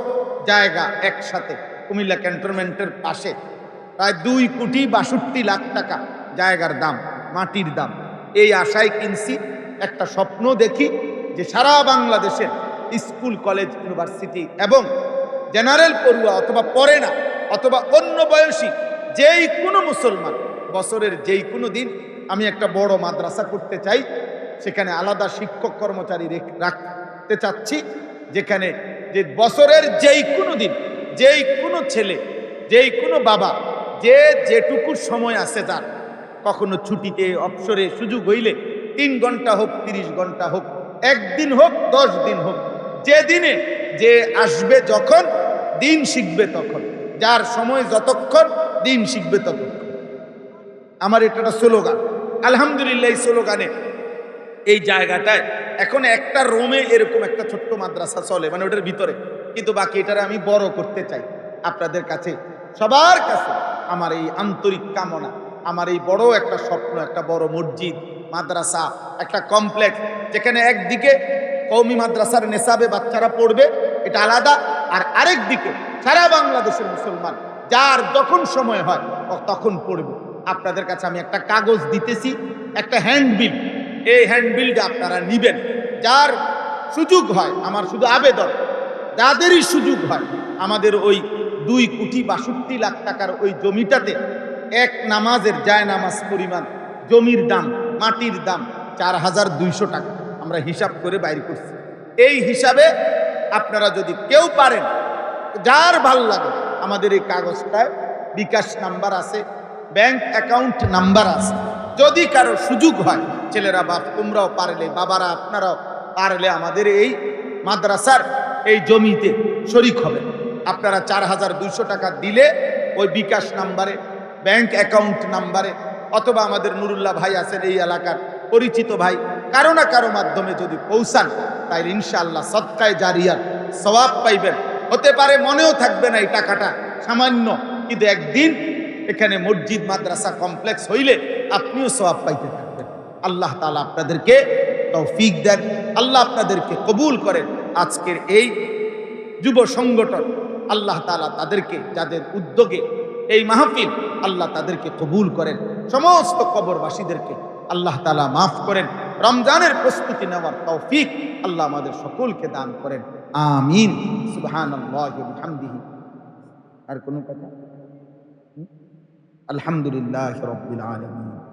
জায়গা একসাথে কুমিল্লা ক্যান্টনমেন্টের পাশে, প্রায় 2,62,00,000 টাকা জায়গার দাম, মাটির দাম। এই আশায় কিনছি। একটা স্বপ্ন দেখি যে সারা বাংলাদেশের স্কুল, কলেজ, ইউনিভার্সিটি এবং জেনারেল পড়ুয়া অথবা পড়ে না অথবা অন্য বয়সী যেই কোনো মুসলমান বছরের যেই কোনো দিন আমি একটা বড় মাদ্রাসা করতে চাই। সেখানে আলাদা শিক্ষক কর্মচারী রাখতে চাচ্ছি, যেখানে যে বছরের যেই কোনো দিন যেই কোনো ছেলে, যেই কোনো বাবা, যে যেটুকু সময় আছে তার, কখনো ছুটিতে, অবসরে সুযোগ হইলে 3 ঘন্টা হোক, 30 ঘন্টা হোক, 1 দিন হোক, 10 দিন হোক, যে দিনে যে আসবে, যখন দিন শিখবে তখন, যার সময় যতক্ষণ, দিন শিখবে ততক্ষণ। আমার এটা একটা স্লোগান। আলহামদুলিল্লাহ এই স্লোগানে এই জায়গাটায় এখন একটা রোমে এরকম একটা ছোট্ট মাদ্রাসা চলে, মানে ওটার ভিতরে, কিন্তু বাকি এটারে আমি বড় করতে চাই। আপনাদের কাছে, সবার কাছে আমার এই আন্তরিক কামনা, আমার এই বড় একটা স্বপ্ন, একটা বড় মসজিদ, মাদ্রাসা, একটা কমপ্লেক্স, যেখানে একদিকে কওমি মাদ্রাসার নেশাবে বাচ্চারা পড়বে, এটা আলাদা, আর আরেক দিকে সারা বাংলাদেশের মুসলমান যার যখন সময় হয় তখন পড়বে। আপনাদের কাছে আমি একটা কাগজ দিতেছি, একটা হ্যান্ডবিল। এই হ্যান্ডবিলটা আপনারা নিবেন, যার সুযোগ হয়, আমার শুধু আবেদন, যাদেরই সুযোগ হয় আমাদের ওই 2,62,00,000 টাকার ওই জমিটাতে এক নামাজের জায় নামাজ পরিমাণ জমির দাম, মাটির দাম 4,200 টাকা আমরা হিসাব করে বাইর করছি। এই হিসাবে আপনারা যদি কেউ পারেন, যার ভাল লাগে, আমাদের এই কাগজটায় বিকাশ নাম্বার আছে, ব্যাংক অ্যাকাউন্ট নাম্বার আছে। যদি কারো সুযোগ হয়, ছেলেরা, বাপ, তোমরাও পারলে, বাবারা আপনারাও পারলে আমাদের এই মাদ্রাসার এই জমিতে শরিক হবে। আপনারা 4,200 টাকা দিলে ওই বিকাশ নাম্বারে, ব্যাংক অ্যাকাউন্ট নাম্বারে, অথবা আমাদের নুরুল্লাহ ভাই আছেন এই এলাকার পরিচিত ভাই, কারো না কারো মাধ্যমে যদি পৌঁছান, তাই ইনশাআল্লাহ সদকায়ে জারিয়ার সওয়াব পাইবেন। হতে পারে মনেও থাকবে না এই টাকাটা সামান্য, কিন্তু একদিন এখানে মসজিদ, মাদ্রাসা, কমপ্লেক্স হইলে আপনিও সওয়াব পাইতে থাকবেন। আল্লাহ তাআলা আপনাদেরকে তৌফিক দেন, আল্লাহ আপনাদেরকে কবুল করেন। আজকের এই যুব সংগঠন আল্লাহ তাআলা তাদেরকে, যাদের উদ্যোগে এই মাহফিল, আল্লাহ তাদেরকে কবুল করেন। সমস্ত কবরবাসীদেরকে আল্লাহ তাআলা মাফ করেন। রমজানের প্রস্তুতি নেওয়ার তৌফিক আল্লাহ আমাদের সকলকে দান করেন। আমিন। সুবহানাল্লাহি ওয়া বিহামদিহি। আর কোনো কথা? আলহামদুলিল্লাহি রাব্বিল আলামিন।